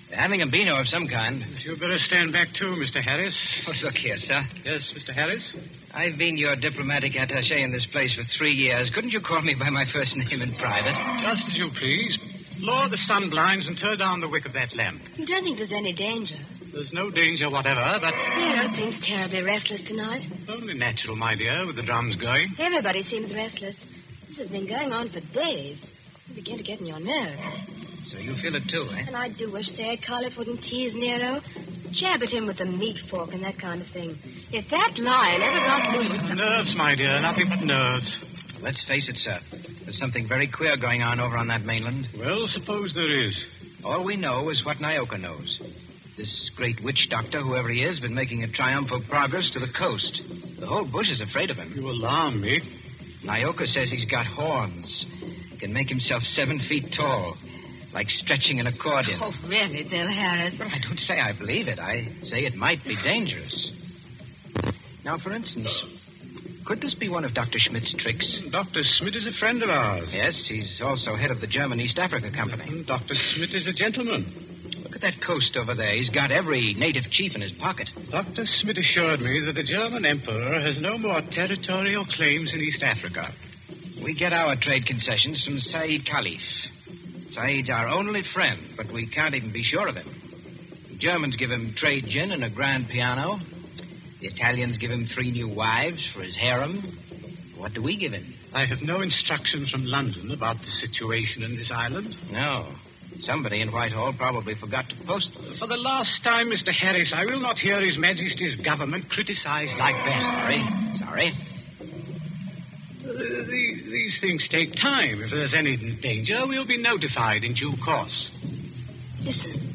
Speaker 10: They're having a beano of some kind.
Speaker 16: You'd better stand back, too, Mr. Harris.
Speaker 10: Oh, look here, sir.
Speaker 16: Yes, Mr. Harris?
Speaker 10: I've been your diplomatic attaché in this place for 3 years. Couldn't you call me by my first name in private?
Speaker 16: Just as you please. Lower the sun blinds and turn down the wick of that lamp.
Speaker 15: You don't think there's any danger?
Speaker 16: There's no danger whatever, but...
Speaker 15: Nero seems terribly restless tonight.
Speaker 16: Only natural, my dear, with the drums going.
Speaker 15: Everybody seems restless. This has been going on for days. You begin to get in your nerves.
Speaker 10: So you feel it too, eh?
Speaker 15: And I do wish Sayed Caliph wouldn't tease Nero. Jab at him with the meat fork and that kind of thing. If that lion ever got loose...
Speaker 16: Nerves, my dear, nothing but nerves.
Speaker 10: Let's face it, sir. There's something very queer going on over on that mainland.
Speaker 16: Well, suppose there is.
Speaker 10: All we know is what Nyoka knows. This great witch doctor, whoever he is, been making a triumphal progress to the coast. The whole bush is afraid of him.
Speaker 16: You alarm me.
Speaker 10: Nyoka says he's got horns. He can make himself 7 feet tall, like stretching an accordion.
Speaker 15: Oh, really, Bill Harris?
Speaker 10: Well, I don't say I believe it. I say it might be dangerous. Now, for instance, could this be one of Dr. Schmidt's tricks?
Speaker 16: Dr. Schmidt is a friend of ours.
Speaker 10: Yes, he's also head of the German East Africa Company.
Speaker 16: Dr. Schmidt is a gentleman.
Speaker 10: Look at that coast over there. He's got every native chief in his pocket.
Speaker 16: Dr. Schmidt assured me that the German emperor has no more territorial claims in East Africa.
Speaker 10: We get our trade concessions from Said Caliph. Said's our only friend, but we can't even be sure of him. The Germans give him trade gin and a grand piano. The Italians give him 3 new wives for his harem. What do we give him?
Speaker 16: I have no instructions from London about the situation in this island.
Speaker 10: No. Somebody in Whitehall probably forgot to post them.
Speaker 16: For the last time, Mr. Harris, I will not hear His Majesty's government criticized like that.
Speaker 10: Sorry.
Speaker 16: These things take time. If there's any danger, we'll be notified in due course.
Speaker 15: Listen.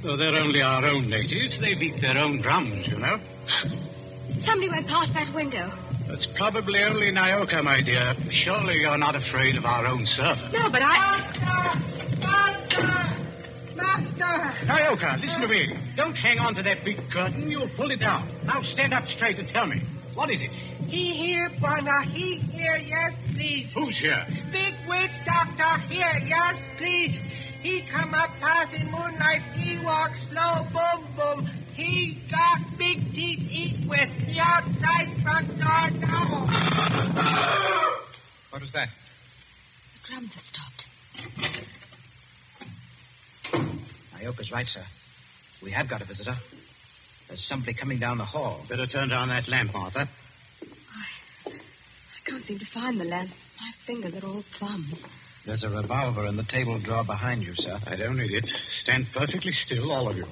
Speaker 16: Though they're only our own natives, they beat their own drums, you know.
Speaker 15: Somebody went past that window.
Speaker 16: That's probably only Nyoka, my dear. Surely you're not afraid of our own servant.
Speaker 15: No, but
Speaker 13: Master!
Speaker 16: Nyoka, listen to me. Don't hang on to that big curtain. You'll pull it down. Now stand up straight and tell me. What is it?
Speaker 13: He here, Bwana. He here, yes, please.
Speaker 16: Who's here?
Speaker 13: Big witch doctor here, yes, please. He come up past in moonlight. He walk slow, boom, boom. He got big teeth eat with. The outside front door now.
Speaker 10: What was that?
Speaker 15: the drums have stopped.
Speaker 10: Nyoka's right, sir. We have got a visitor. There's somebody coming down the hall.
Speaker 16: Better turn down that lamp, Martha.
Speaker 15: I can't seem to find the lamp. My fingers are all thumbs.
Speaker 10: There's a revolver in the table drawer behind you, sir.
Speaker 16: I don't need it. Stand perfectly still, all of you.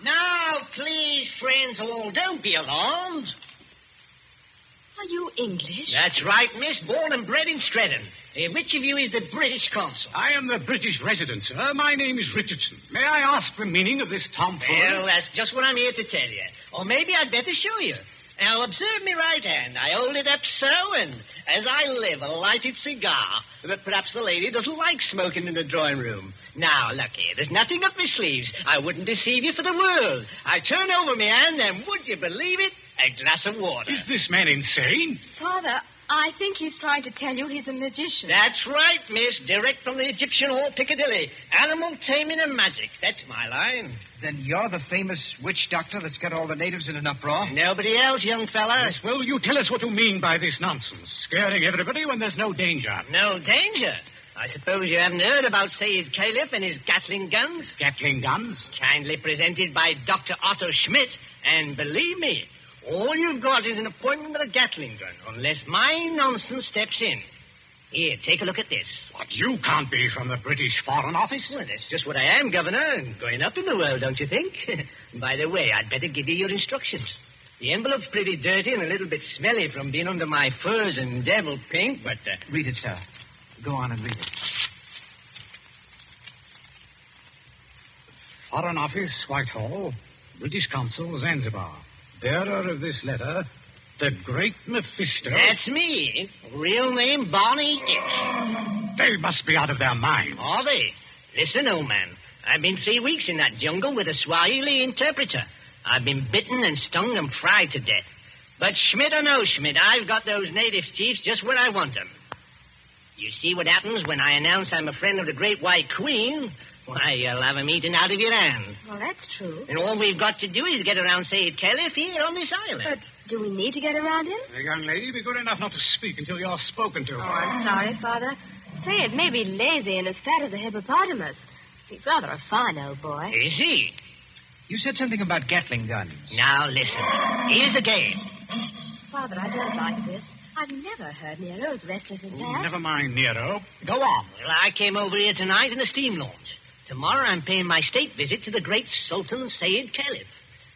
Speaker 17: Now, please, friends all, don't be alarmed.
Speaker 15: Are you English?
Speaker 17: That's right, miss. Born and bred in Streatham. Which of you is the British consul?
Speaker 16: I am the British resident, sir. My name is Richardson. May I ask the meaning of this tomfoolery?
Speaker 17: Well, that's just what I'm here to tell you. Or maybe I'd better show you. Now, observe me right hand. I hold it up so, and as I live, a lighted cigar. But perhaps the lady doesn't like smoking in the drawing room. Now, look here. There's nothing up my sleeves. I wouldn't deceive you for the world. I turn over my hand, and would you believe it? A glass of water.
Speaker 16: Is this man insane?
Speaker 15: Father, I think he's trying to tell you he's a magician.
Speaker 17: That's right, miss. Direct from the Egyptian Hall, Piccadilly. Animal taming and magic. That's my line.
Speaker 10: Then you're the famous witch doctor that's got all the natives in an uproar?
Speaker 17: Nobody else, young fella.
Speaker 16: Yes, well, you tell us what you mean by this nonsense. Scaring everybody when there's no danger.
Speaker 17: No danger? I suppose you haven't heard about Said Caliph and his Gatling guns?
Speaker 16: Gatling guns?
Speaker 17: Kindly presented by Dr. Otto Schmidt. And believe me, all you've got is an appointment with a Gatling gun, unless my nonsense steps in. Here, take a look at this.
Speaker 16: What, you can't be from the British Foreign Office?
Speaker 17: Well, that's just what I am, Governor, and going up in the world, don't you think? By the way, I'd better give you your instructions. The envelope's pretty dirty and a little bit smelly from being under my furs and devil paint, but...
Speaker 10: Read it, sir. Go on and read it.
Speaker 16: Foreign Office, Whitehall. British Consul, Zanzibar. Bearer of this letter, the Great Mephisto.
Speaker 17: That's me. Real name, Barney Itch.
Speaker 16: They must be out of their mind.
Speaker 17: Are they? Listen, old man. I've been 3 weeks in that jungle with a Swahili interpreter. I've been bitten and stung and fried to death. But Schmidt or no Schmidt, I've got those native chiefs just where I want them. You see what happens when I announce I'm a friend of the Great White Queen? Why, you'll have them eaten out of your hand.
Speaker 15: Well, that's true.
Speaker 17: And all we've got to do is get around Said Caliph here on this island.
Speaker 15: But do we need to get around him?
Speaker 16: Young lady, be good enough not to speak until you're spoken to.
Speaker 15: Oh, I'm sorry, Father. Sayed may be lazy and as fat as a hippopotamus. He's rather a fine old boy.
Speaker 17: Is he?
Speaker 10: You said something about Gatling guns.
Speaker 17: Now, listen. Here's the game.
Speaker 15: Father, I don't like this. I've never heard Nero as restless as that.
Speaker 16: Never mind, Nero. Go on.
Speaker 17: Well, I came over here tonight in a steam launch. Tomorrow I'm paying my state visit to the great Sultan Said Caliph.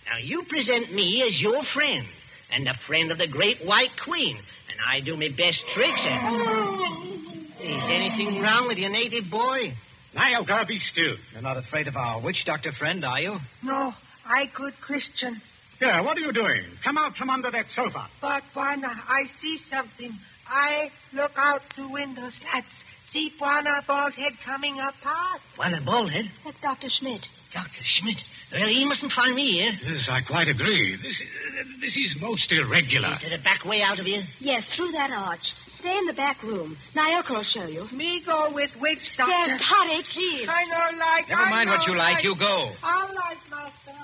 Speaker 17: Now, you present me as your friend and a friend of the Great White Queen, and I do my best tricks. Is anything wrong with your native boy?
Speaker 16: Nyoka, be still.
Speaker 10: You're not afraid of our witch doctor friend, are you?
Speaker 13: No, I good Christian.
Speaker 16: Here, what are you doing? Come out from under that sofa.
Speaker 13: But, Bwana, I see something. I look out through windows. See Juana Baldhead coming up past.
Speaker 17: Juana Baldhead?
Speaker 15: That's Dr. Schmidt.
Speaker 17: Dr. Schmidt? Well, he mustn't find me here.
Speaker 16: Yes, I quite agree. This is most irregular.
Speaker 17: Is there a back way out of here?
Speaker 15: Yes, through that arch. Stay in the back room. Naoka will show you.
Speaker 13: Me go with which, Doctor?
Speaker 15: Yes, hurry, please.
Speaker 13: I know like.
Speaker 10: Never mind what you like. You go.
Speaker 13: All right, Master.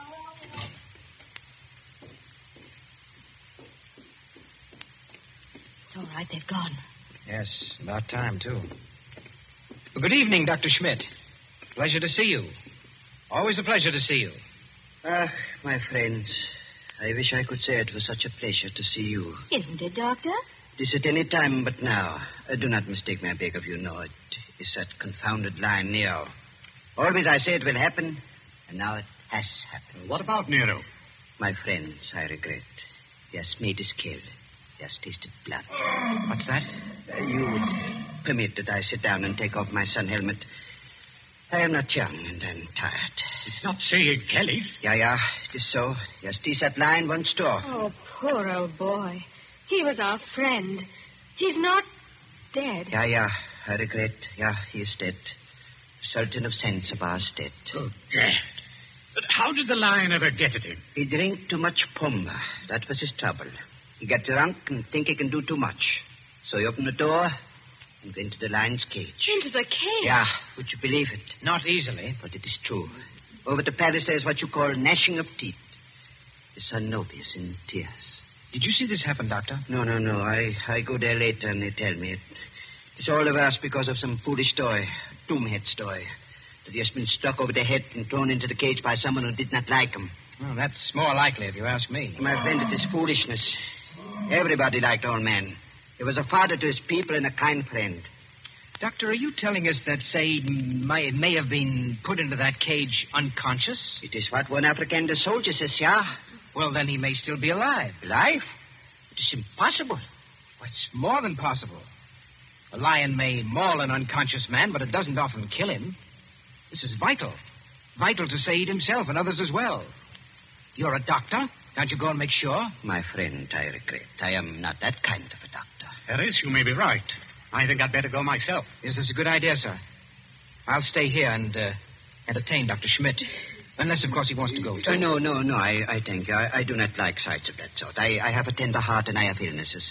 Speaker 15: It's all right. They've gone.
Speaker 10: Yes, about time, too. Well, good evening, Dr. Schmidt. Pleasure to see you. Always a pleasure to see you.
Speaker 4: Ah, my friends, I wish I could say it was such a pleasure to see you.
Speaker 15: Isn't it, Doctor?
Speaker 4: This at any time but now. Do not mistake me, I beg of you. No, it is that confounded line, Nero. Always I say it will happen, and now it has happened.
Speaker 16: What about Nero?
Speaker 4: My friends, I regret. Yes, meat is killed. Yes, tasted blood.
Speaker 10: What's that?
Speaker 4: You would permit that I sit down and take off my sun helmet. I am not young, and I'm tired.
Speaker 16: It's not Sayyid Caliph.
Speaker 4: Yeah, it is so. Yes, this that line once door.
Speaker 15: Oh, poor old boy. He was our friend. He's not dead.
Speaker 4: Yeah, I regret. Yeah, he is dead. Sultan of Zanzibar is dead.
Speaker 16: Oh, Gad. But how did the lion ever get at him?
Speaker 4: He drank too much pumba. That was his trouble. He got drunk and think he can do too much. So he opened the door and went into the lion's cage.
Speaker 15: Into the cage?
Speaker 4: Yeah, would you believe it?
Speaker 10: Not easily.
Speaker 4: But it is true. Over the palace there's what you call gnashing of teeth. His son Nobi is in tears.
Speaker 10: Did you see this happen, Doctor?
Speaker 4: No. I go there later and they tell me. It's all of us because of some foolish story, doomhead story, that he has been struck over the head and thrown into the cage by someone who did not like him.
Speaker 10: Well, that's more likely, if you ask me.
Speaker 4: My friend, it is foolishness. Everybody liked old man. He was a father to his people and a kind friend.
Speaker 10: Doctor, are you telling us that Said may have been put into that cage unconscious?
Speaker 4: It is what one African soldier says, yeah.
Speaker 10: Well, then he may still be alive.
Speaker 4: Alive? It is impossible.
Speaker 10: It's more than possible. A lion may maul an unconscious man, but it doesn't often kill him. This is vital. Vital to Said himself and others as well. You're a doctor. Can't you go and make sure?
Speaker 4: My friend, I regret. I am not that kind of a doctor.
Speaker 16: Harris, you may be right. I think I'd better go myself.
Speaker 10: Yes, that's a good idea, sir. I'll stay here and entertain Dr. Schmidt. Unless, of course, he wants to go, too.
Speaker 4: No. I thank you. I do not like sights of that sort. I have a tender heart and I have illnesses.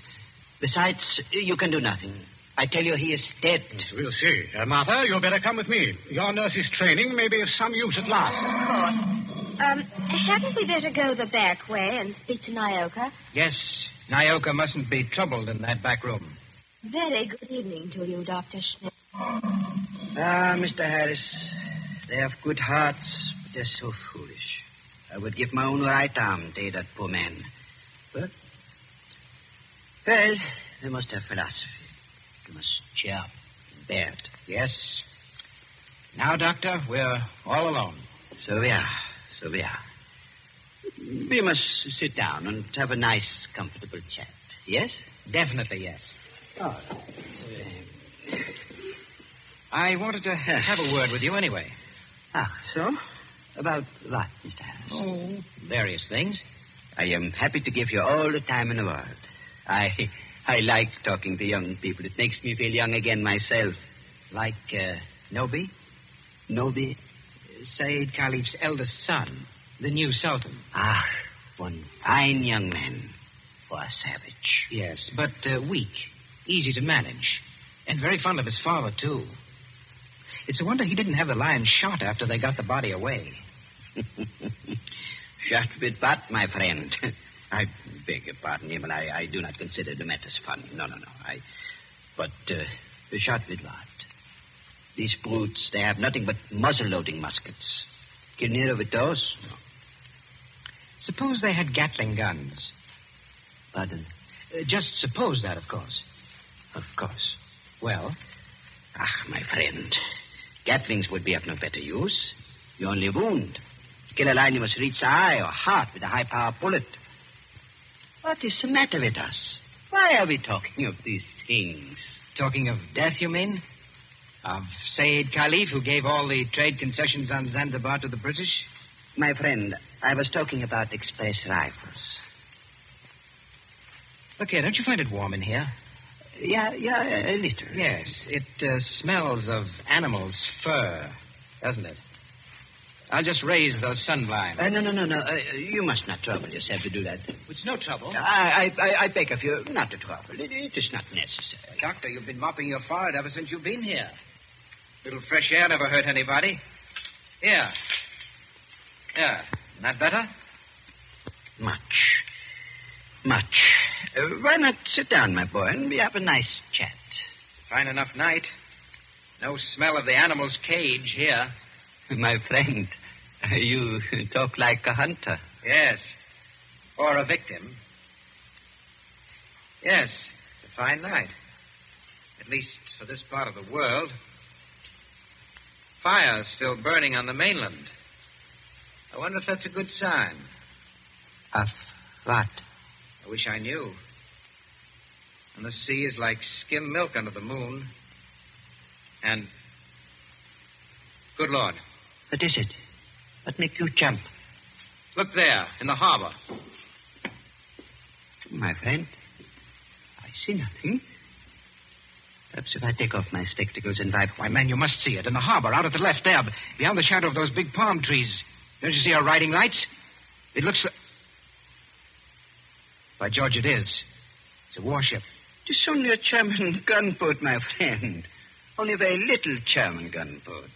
Speaker 4: Besides, you can do nothing. I tell you, he is dead.
Speaker 16: Yes, we'll see. Martha, you'd better come with me. Your nurse's training may be of some use at last.
Speaker 15: Of course. Hadn't we better go the back way and speak to Naoka?
Speaker 10: Yes. Naoka mustn't be troubled in that back room.
Speaker 15: Very good evening to you, Dr. Schmidt.
Speaker 4: Mr. Harris, they have good hearts, but they're so foolish. I would give my own right arm to that poor man. But, well, they must have philosophy. They must cheer up and bear it.
Speaker 10: Yes. Now, Doctor, we're all alone.
Speaker 4: So we are. We must sit down and have a nice, comfortable chat. Yes?
Speaker 10: Definitely, yes.
Speaker 4: Oh.
Speaker 10: I wanted to have a word with you anyway.
Speaker 4: So? About what, Mr. Harris?
Speaker 10: Oh, various things.
Speaker 4: I am happy to give you all the time in the world. I like talking to young people. It makes me feel young again myself.
Speaker 10: Like, Nobi?
Speaker 4: Nobi?
Speaker 10: Said Caliph's eldest son, the new Sultan.
Speaker 4: One fine young man for a savage.
Speaker 10: Yes, but weak, easy to manage, and very fond of his father, too. It's a wonder he didn't have the lion shot after they got the body away.
Speaker 4: Shot with what, my friend? I beg your pardon, but I do not consider the matters funny. No. But shot with what? These brutes, they have nothing but muzzle-loading muskets. Kill Nero with those? No.
Speaker 10: Suppose they had Gatling guns.
Speaker 4: Pardon?
Speaker 10: Just suppose that, of course.
Speaker 4: Of course.
Speaker 10: Well?
Speaker 4: My friend, Gatlings would be of no better use. You only wound. To kill a lion, you must reach the eye or heart with a high-power bullet. What is the matter with us? Why are we talking of these things?
Speaker 10: Talking of death, you mean? Of Said Caliph, who gave all the trade concessions on Zanzibar to the British?
Speaker 4: My friend, I was talking about express rifles.
Speaker 10: Look here, don't you find it warm in here?
Speaker 4: Yeah, a little.
Speaker 10: Yes, it smells of animal's fur, doesn't it? I'll just raise those sun blinds.
Speaker 4: No. You must not trouble yourself to do that.
Speaker 10: It's no trouble.
Speaker 4: I beg of you not to trouble. It is not necessary.
Speaker 10: Doctor, you've been mopping your forehead ever since you've been here. Little fresh air never hurt anybody. Here. Yeah. Isn't that better?
Speaker 4: Much. Why not sit down, my boy, and we have a nice chat?
Speaker 10: Fine enough night. No smell of the animal's cage here.
Speaker 4: My friend, you talk like a hunter.
Speaker 10: Yes. Or a victim. Yes, it's a fine night. At least for this part of the world. Fire's still burning on the mainland. I wonder if that's a good sign.
Speaker 4: Of what?
Speaker 10: I wish I knew. And the sea is like skim milk under the moon. And... Good Lord.
Speaker 4: What is it? What make you jump?
Speaker 10: Look there, in the harbor.
Speaker 4: My friend, I see nothing. Perhaps if I take off my spectacles and wipe...
Speaker 10: Why, man, you must see it. In the harbor, out at the left there, beyond the shadow of those big palm trees. Don't you see our riding lights? It looks... By George, it is. It's a warship.
Speaker 4: It's only a German gunboat, my friend. Only a very little German gunboat.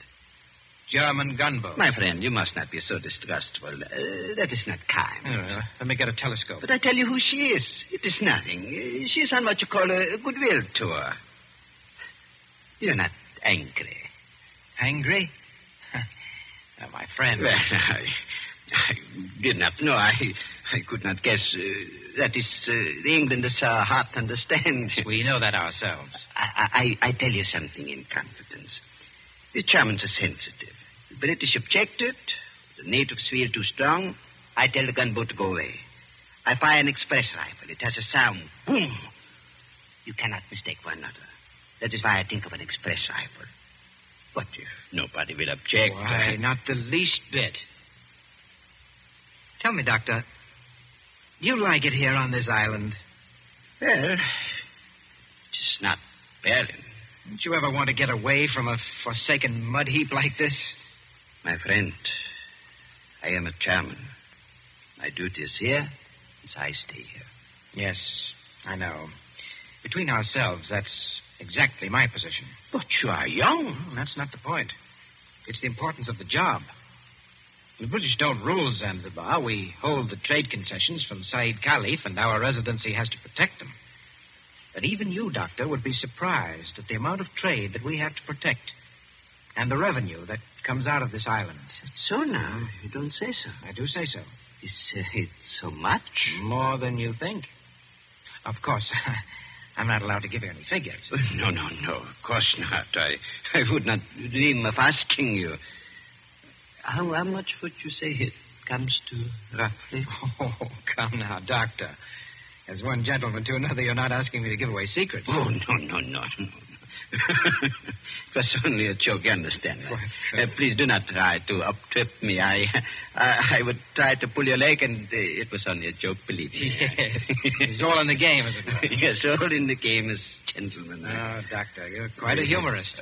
Speaker 10: German gunboat?
Speaker 4: My friend, you must not be so distrustful. That is not kind.
Speaker 10: Let me get a telescope.
Speaker 4: But I tell you who she is. It is nothing. She is on what you call a goodwill tour. You're not angry.
Speaker 10: Angry? My friend.
Speaker 4: Well, I did not know. I could not guess. That is, the Englanders are hard to understand.
Speaker 10: We know that ourselves.
Speaker 4: I tell you something in confidence. The Germans are sensitive. The British objected. The natives feel too strong. I tell the gunboat to go away. I fire an express rifle. It has a sound. Boom! You cannot mistake one another. That is why I think of an express rifle. What if nobody will object?
Speaker 10: Why, not the least bit. Tell me, Doctor, do you like it here on this island?
Speaker 4: Well, it's not Berlin.
Speaker 10: Don't you ever want to get away from a forsaken mud heap like this?
Speaker 4: My friend, I am a German. My duty is here, so I stay here.
Speaker 10: Yes, I know. Between ourselves, that's exactly my position.
Speaker 4: But you are young.
Speaker 10: That's not the point. It's the importance of the job. The British don't rule Zanzibar. We hold the trade concessions from Said Caliph, and our residency has to protect them. But even you, Doctor, would be surprised at the amount of trade that we have to protect and the revenue that comes out of this island.
Speaker 4: It's so now. You don't say so.
Speaker 10: I do say so.
Speaker 4: It's so much?
Speaker 10: More than you think. Of course, I'm not allowed to give you any figures.
Speaker 4: No. Of course not. I would not dream of asking you. How much would you say it comes to, roughly?
Speaker 10: Oh, come now, Doctor. As one gentleman to another, you're not asking me to give away secrets.
Speaker 4: Oh, no. It was only a joke, you understand. Please do not try to up-trip me. I would try to pull your leg, and it was only a joke, believe me.
Speaker 10: Yes. It's all in the game, is it?
Speaker 4: Yes, all in the game as gentlemen.
Speaker 10: Oh, Doctor, you're quite a humorist.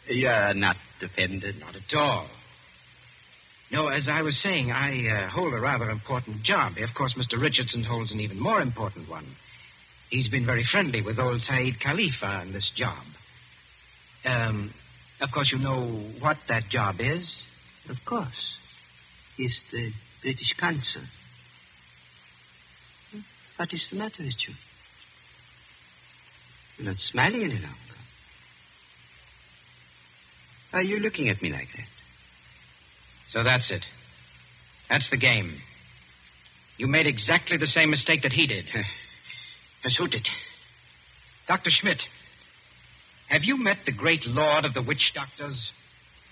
Speaker 4: You're not offended?
Speaker 10: Not at all. No, as I was saying, I hold a rather important job. Of course, Mr. Richardson holds an even more important one. He's been very friendly with old Said Caliph on this job. Of course, you know what that job is?
Speaker 4: Of course. He's the British consul. What is the matter with you? You're not smiling any longer. Why are you looking at me like that?
Speaker 10: So that's it. That's the game. You made exactly the same mistake that he did.
Speaker 4: As who did?
Speaker 10: Dr. Schmidt, have you met the great lord of the witch doctors?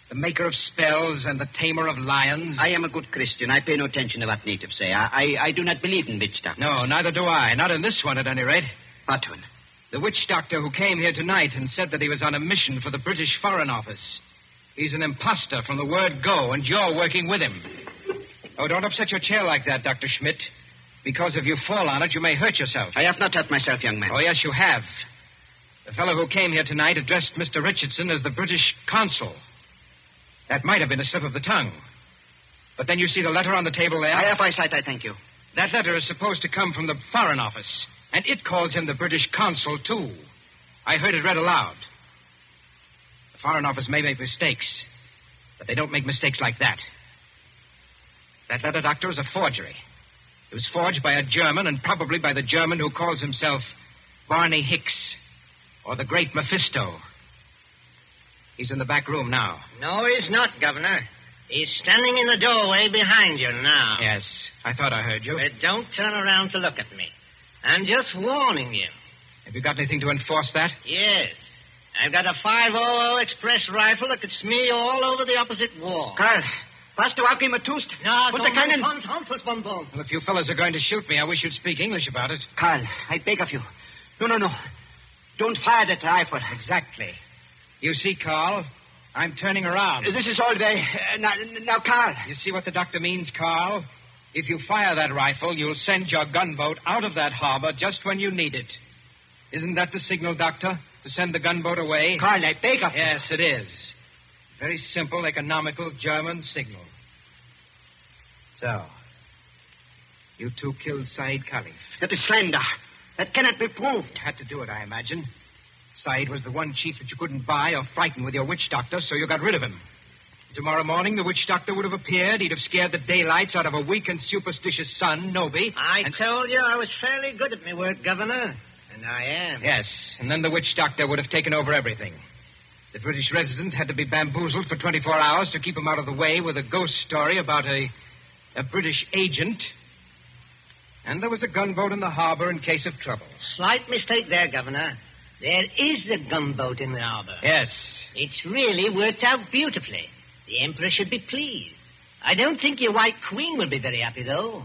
Speaker 10: The maker of spells and the tamer of lions?
Speaker 4: I am a good Christian. I pay no attention to what natives say. I do not believe in witch doctors.
Speaker 10: No, neither do I. Not in this one, at any rate.
Speaker 4: What one?
Speaker 10: The witch doctor who came here tonight and said that he was on a mission for the British Foreign Office. He's an imposter from the word go, and you're working with him. Oh, don't upset your chair like that, Dr. Schmidt. Because if you fall on it, you may hurt yourself.
Speaker 4: I have not hurt myself, young man.
Speaker 10: Oh, yes, you have. The fellow who came here tonight addressed Mr. Richardson as the British consul. That might have been a slip of the tongue. But then you see the letter on the table there?
Speaker 3: I have eyesight, I thank you.
Speaker 10: That letter is supposed to come from the Foreign Office, and it calls him the British consul, too. I heard it read aloud. The Foreign Office may make mistakes, but they don't make mistakes like that. That letter, Doctor, is a forgery. It was forged by a German, and probably by the German who calls himself Barney Hicks, or the Great Mephisto. He's in the back room now.
Speaker 17: No, he's not, Governor. He's standing in the doorway behind you now.
Speaker 10: Yes, I thought I heard you.
Speaker 17: But don't turn around to look at me. I'm just warning you.
Speaker 10: Have you got anything to enforce that?
Speaker 17: Yes. I've got a 500 express rifle that could smear you all over the opposite wall.
Speaker 3: Karl, was du auch immer tust?
Speaker 17: No,
Speaker 3: Unter keinen...
Speaker 17: Well,
Speaker 10: if you fellows are going to shoot me, I wish you'd speak English about it.
Speaker 3: Karl, I beg of you. No. Don't fire that rifle.
Speaker 10: Exactly. You see, Carl, I'm turning around.
Speaker 3: This is all very... now, Carl.
Speaker 10: You see what the doctor means, Carl? If you fire that rifle, you'll send your gunboat out of that harbor just when you need it. Isn't that the signal, Doctor? To send the gunboat away?
Speaker 3: Carl, I beg of you.
Speaker 10: Yes, it is. Very simple, economical German signal. So, you two killed Said Caliph.
Speaker 3: That is slander. That cannot be proved.
Speaker 10: Had to do it, I imagine. Said was the one chief that you couldn't buy or frighten with your witch doctor, so you got rid of him. Tomorrow morning, the witch doctor would have appeared. He'd have scared the daylights out of a weak and superstitious son, Noby.
Speaker 17: I told you I was fairly good at my work, Governor. And I am.
Speaker 10: Yes, and then the witch doctor would have taken over everything. The British resident had to be bamboozled for 24 hours to keep him out of the way with a ghost story about a British agent. And there was a gunboat in the harbor in case of trouble.
Speaker 17: Slight mistake there, Governor. There is a gunboat in the harbor.
Speaker 10: Yes.
Speaker 17: It's really worked out beautifully. The Emperor should be pleased. I don't think your White Queen will be very happy, though.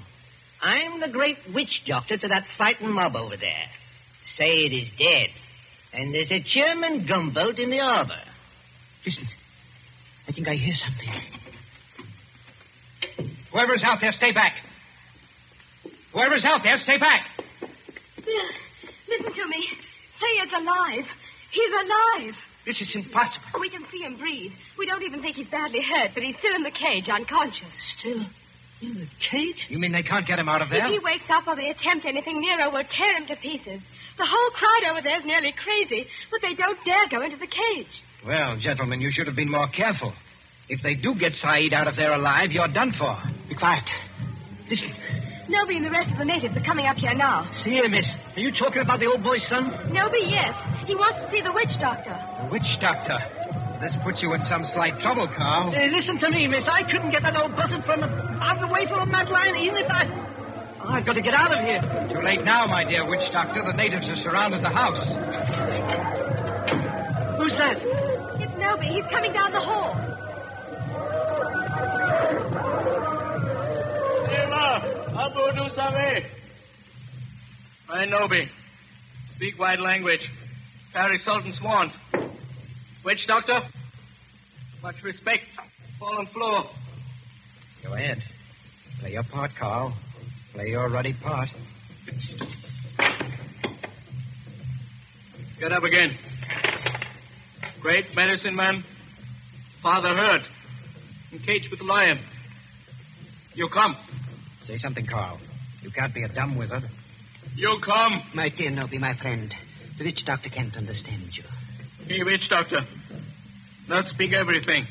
Speaker 17: I'm the great witch doctor to that fighting mob over there. Say it is dead. And there's a German gunboat in the harbor.
Speaker 3: Listen. I think I hear something.
Speaker 10: Whoever's out there, stay back. Whoever's out there, stay back.
Speaker 15: Listen to me. Say it's alive. He's alive.
Speaker 3: This is impossible.
Speaker 15: We can see him breathe. We don't even think he's badly hurt, but he's still in the cage, unconscious.
Speaker 3: Still in the cage?
Speaker 10: You mean they can't get him out of there?
Speaker 15: If he wakes up or they attempt anything, Nero will tear him to pieces. The whole crowd over there is nearly crazy, but they don't dare go into the cage.
Speaker 10: Well, gentlemen, you should have been more careful. If they do get Said out of there alive, you're done for.
Speaker 3: Be quiet. Listen.
Speaker 15: Noby and the rest of the natives are coming up here now.
Speaker 3: See here, miss. Are you talking about the old boy's son?
Speaker 15: Noby, yes. He wants to see the witch doctor.
Speaker 10: The witch doctor? This puts you in some slight trouble, Carl.
Speaker 17: Listen to me, miss. I couldn't get that old buzzard out of the way from that line, even if I... Oh, I've got to get out of here.
Speaker 10: Too late now, my dear witch doctor. The natives have surrounded the house.
Speaker 17: Who's that?
Speaker 15: It's Noby. He's coming down the hall.
Speaker 18: I Noby. Speak white language. Carry Sultan's wand. Witch doctor? Much respect. Fallen floor.
Speaker 10: Go ahead. Play your part, Carl. Play your ruddy part.
Speaker 18: Get up again. Great medicine man. Father hurt. Encaged with the lion. You come.
Speaker 10: Say something, Carl. You can't be a dumb wizard.
Speaker 18: You come.
Speaker 3: My dear Noby, my friend. The witch doctor can't understand you.
Speaker 18: Hey, witch doctor. Not speak everything.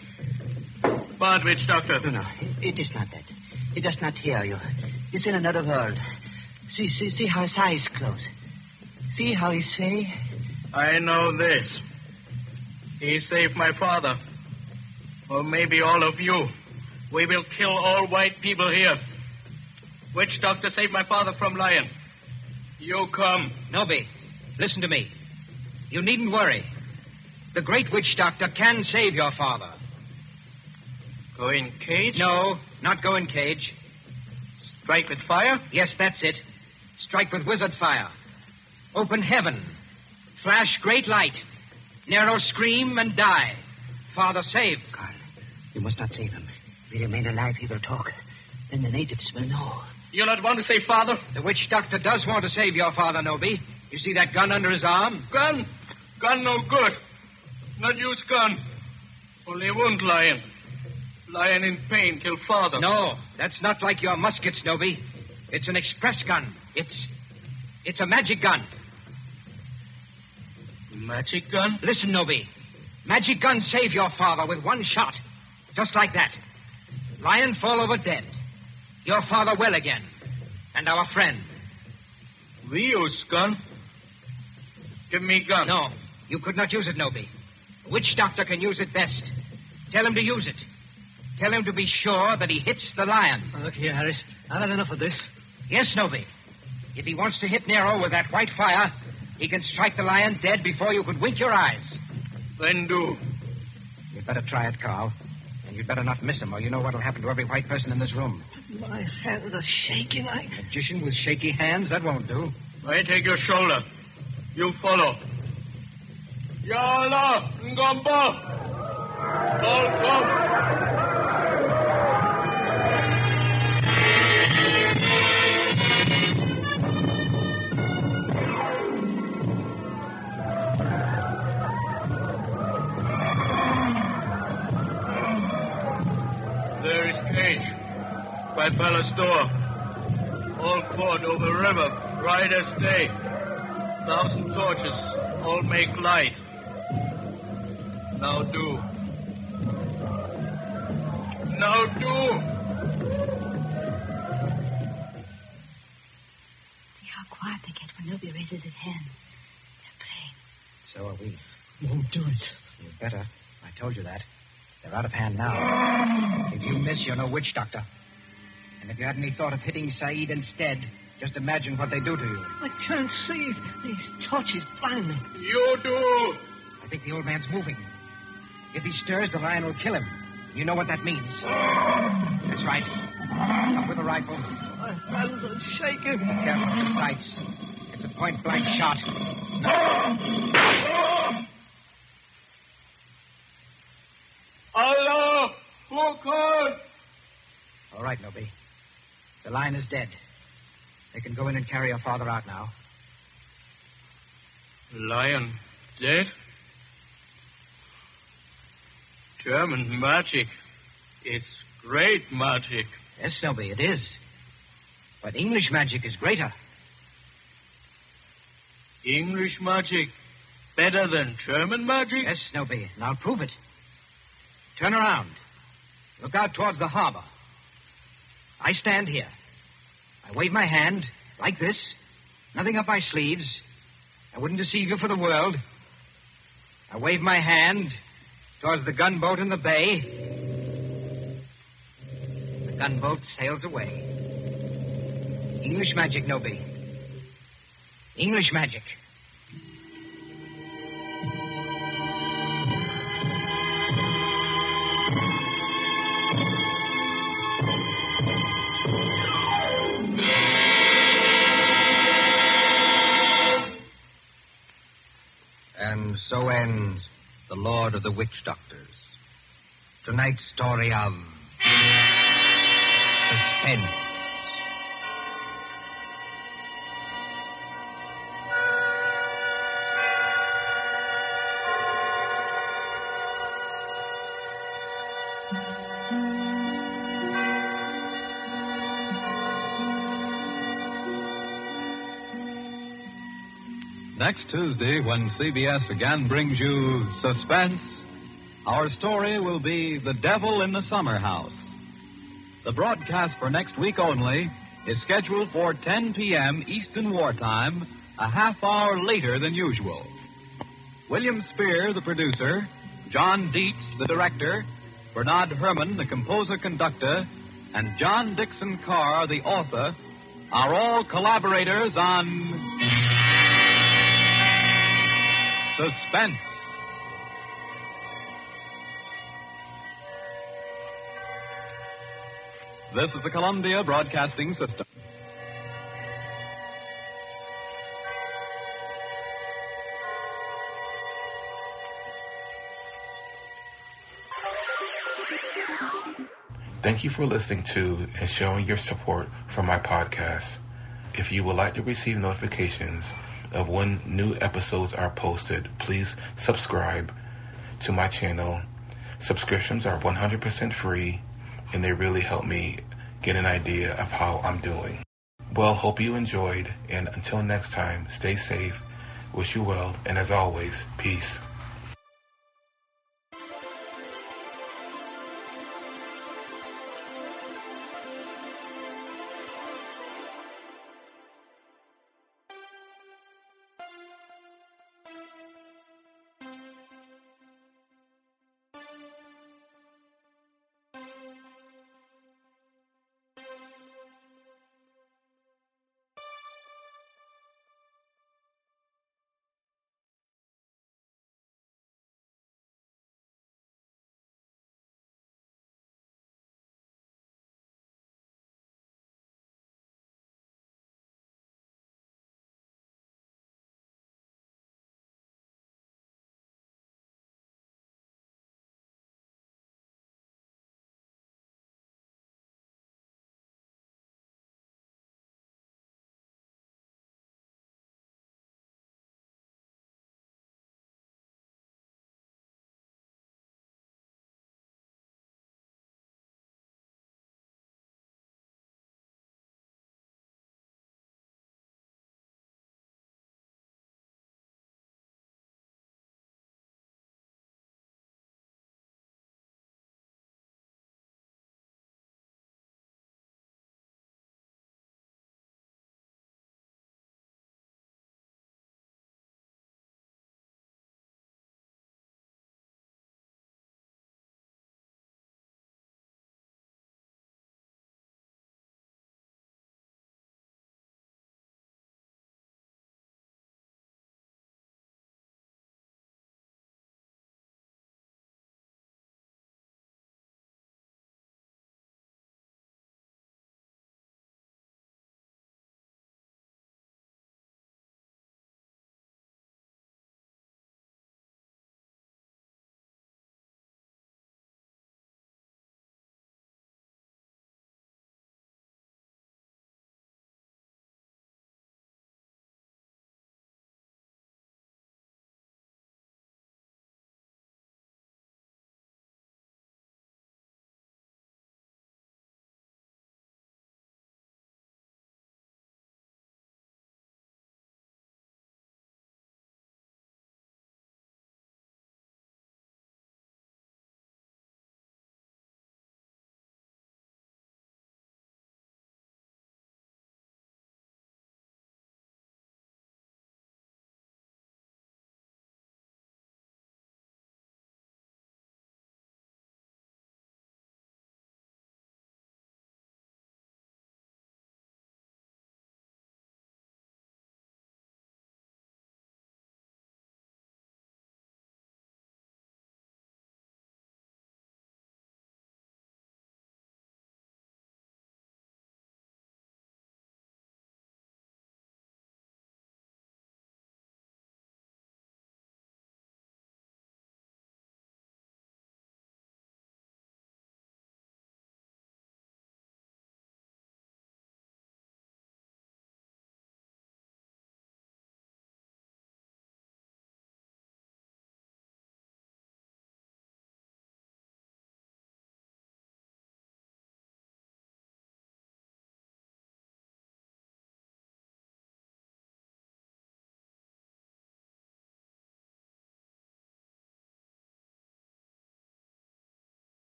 Speaker 18: But, witch doctor.
Speaker 3: No, it is not that. He does not hear you. He's in another world. See how his eyes close. See how he say?
Speaker 18: I know this. He saved my father. Or maybe all of you. We will kill all white people here. Witch doctor saved my father from lion. You come.
Speaker 10: Noby, listen to me. You needn't worry. The great witch doctor can save your father.
Speaker 18: Go in cage?
Speaker 10: No, not go in cage.
Speaker 18: Strike with fire?
Speaker 10: Yes, that's it. Strike with wizard fire. Open heaven. Flash great light. Nero scream and die. Father saved.
Speaker 3: Carl, you must not save him. If he remain alive, he will talk. Then the natives will know.
Speaker 18: You not want to save father?
Speaker 10: The witch doctor does want to save your father, Noby. You see that gun under his arm?
Speaker 18: Gun? Gun no good. Not use gun. Only wound lion. Lion in pain kill father.
Speaker 3: No, that's not like your muskets, Noby. It's an express gun. It's a magic gun.
Speaker 18: Magic gun?
Speaker 3: Listen, Noby. Magic gun save your father with one shot. Just like that. Lion fall over dead. Your father well again. And our friend.
Speaker 18: We use gun? Give me gun.
Speaker 3: No, you could not use it, Noby. A witch doctor can use it best. Tell him to use it. Tell him to be sure that he hits the lion.
Speaker 17: Look here, Harris. I've had enough of this.
Speaker 3: Yes, Noby. If he wants to hit Nero with that white fire, he can strike the lion dead before you could wink your eyes.
Speaker 18: Then do.
Speaker 3: You'd better try it, Carl. And you'd better not miss him, or you know what'll happen to every white person in this room.
Speaker 17: My hands are shaking.
Speaker 3: Magician with shaky hands, that won't do.
Speaker 18: I take your shoulder. You follow. Yala, Ngamba. All come. There is cage by palace door. All court over river, bright as day. 1,000 torches, all make light. Now do. Now do.
Speaker 11: See how quiet they get when Noby raises his hand. They're praying.
Speaker 3: So are we.
Speaker 17: Won't do it.
Speaker 3: You better. I told you that. They're out of hand now. If you miss, you're no witch doctor. And if you had any thought of hitting Saeed instead, just imagine what they do to you.
Speaker 17: I can't see. These torches blind me.
Speaker 18: You do.
Speaker 3: I think the old man's moving. If he stirs, the lion will kill him. You know what that means. That's right. Up with the rifle.
Speaker 17: My hands are shaking.
Speaker 3: Be careful of the sights. It's a point-blank shot.
Speaker 18: Allah! Furqan!
Speaker 3: All right, Noby. The lion is dead. They can go in and carry your father out now.
Speaker 18: Lion dead? German magic. It's great magic.
Speaker 3: Yes, Noby, it is. But English magic is greater.
Speaker 18: English magic better than German magic?
Speaker 3: Yes, Noby, and I'll prove it. Turn around. Look out towards the harbor. I stand here. I wave my hand, like this. Nothing up my sleeves. I wouldn't deceive you for the world. I wave my hand towards the gunboat in the bay. The gunboat sails away. English magic, Noby. English magic. And so ends The Lord of the Witch Doctors. Tonight's story of Suspense.
Speaker 14: Next Tuesday, when CBS again brings you Suspense, our story will be The Devil in the Summer House. The broadcast for next week only is scheduled for 10 p.m. Eastern Wartime, a half hour later than usual. William Spear, the producer, John Dietz, the director, Bernard Herrmann, the composer-conductor, and John Dixon Carr, the author, are all collaborators on Suspense. This is the Columbia Broadcasting System.
Speaker 8: Thank you for listening to and showing your support for my podcast. If you would like to receive notifications of when new episodes are posted, please subscribe to my channel. Subscriptions are 100% free, and they really help me get an idea of how I'm doing. Well, hope you enjoyed, and until next time, stay safe, wish you well, and as always, peace.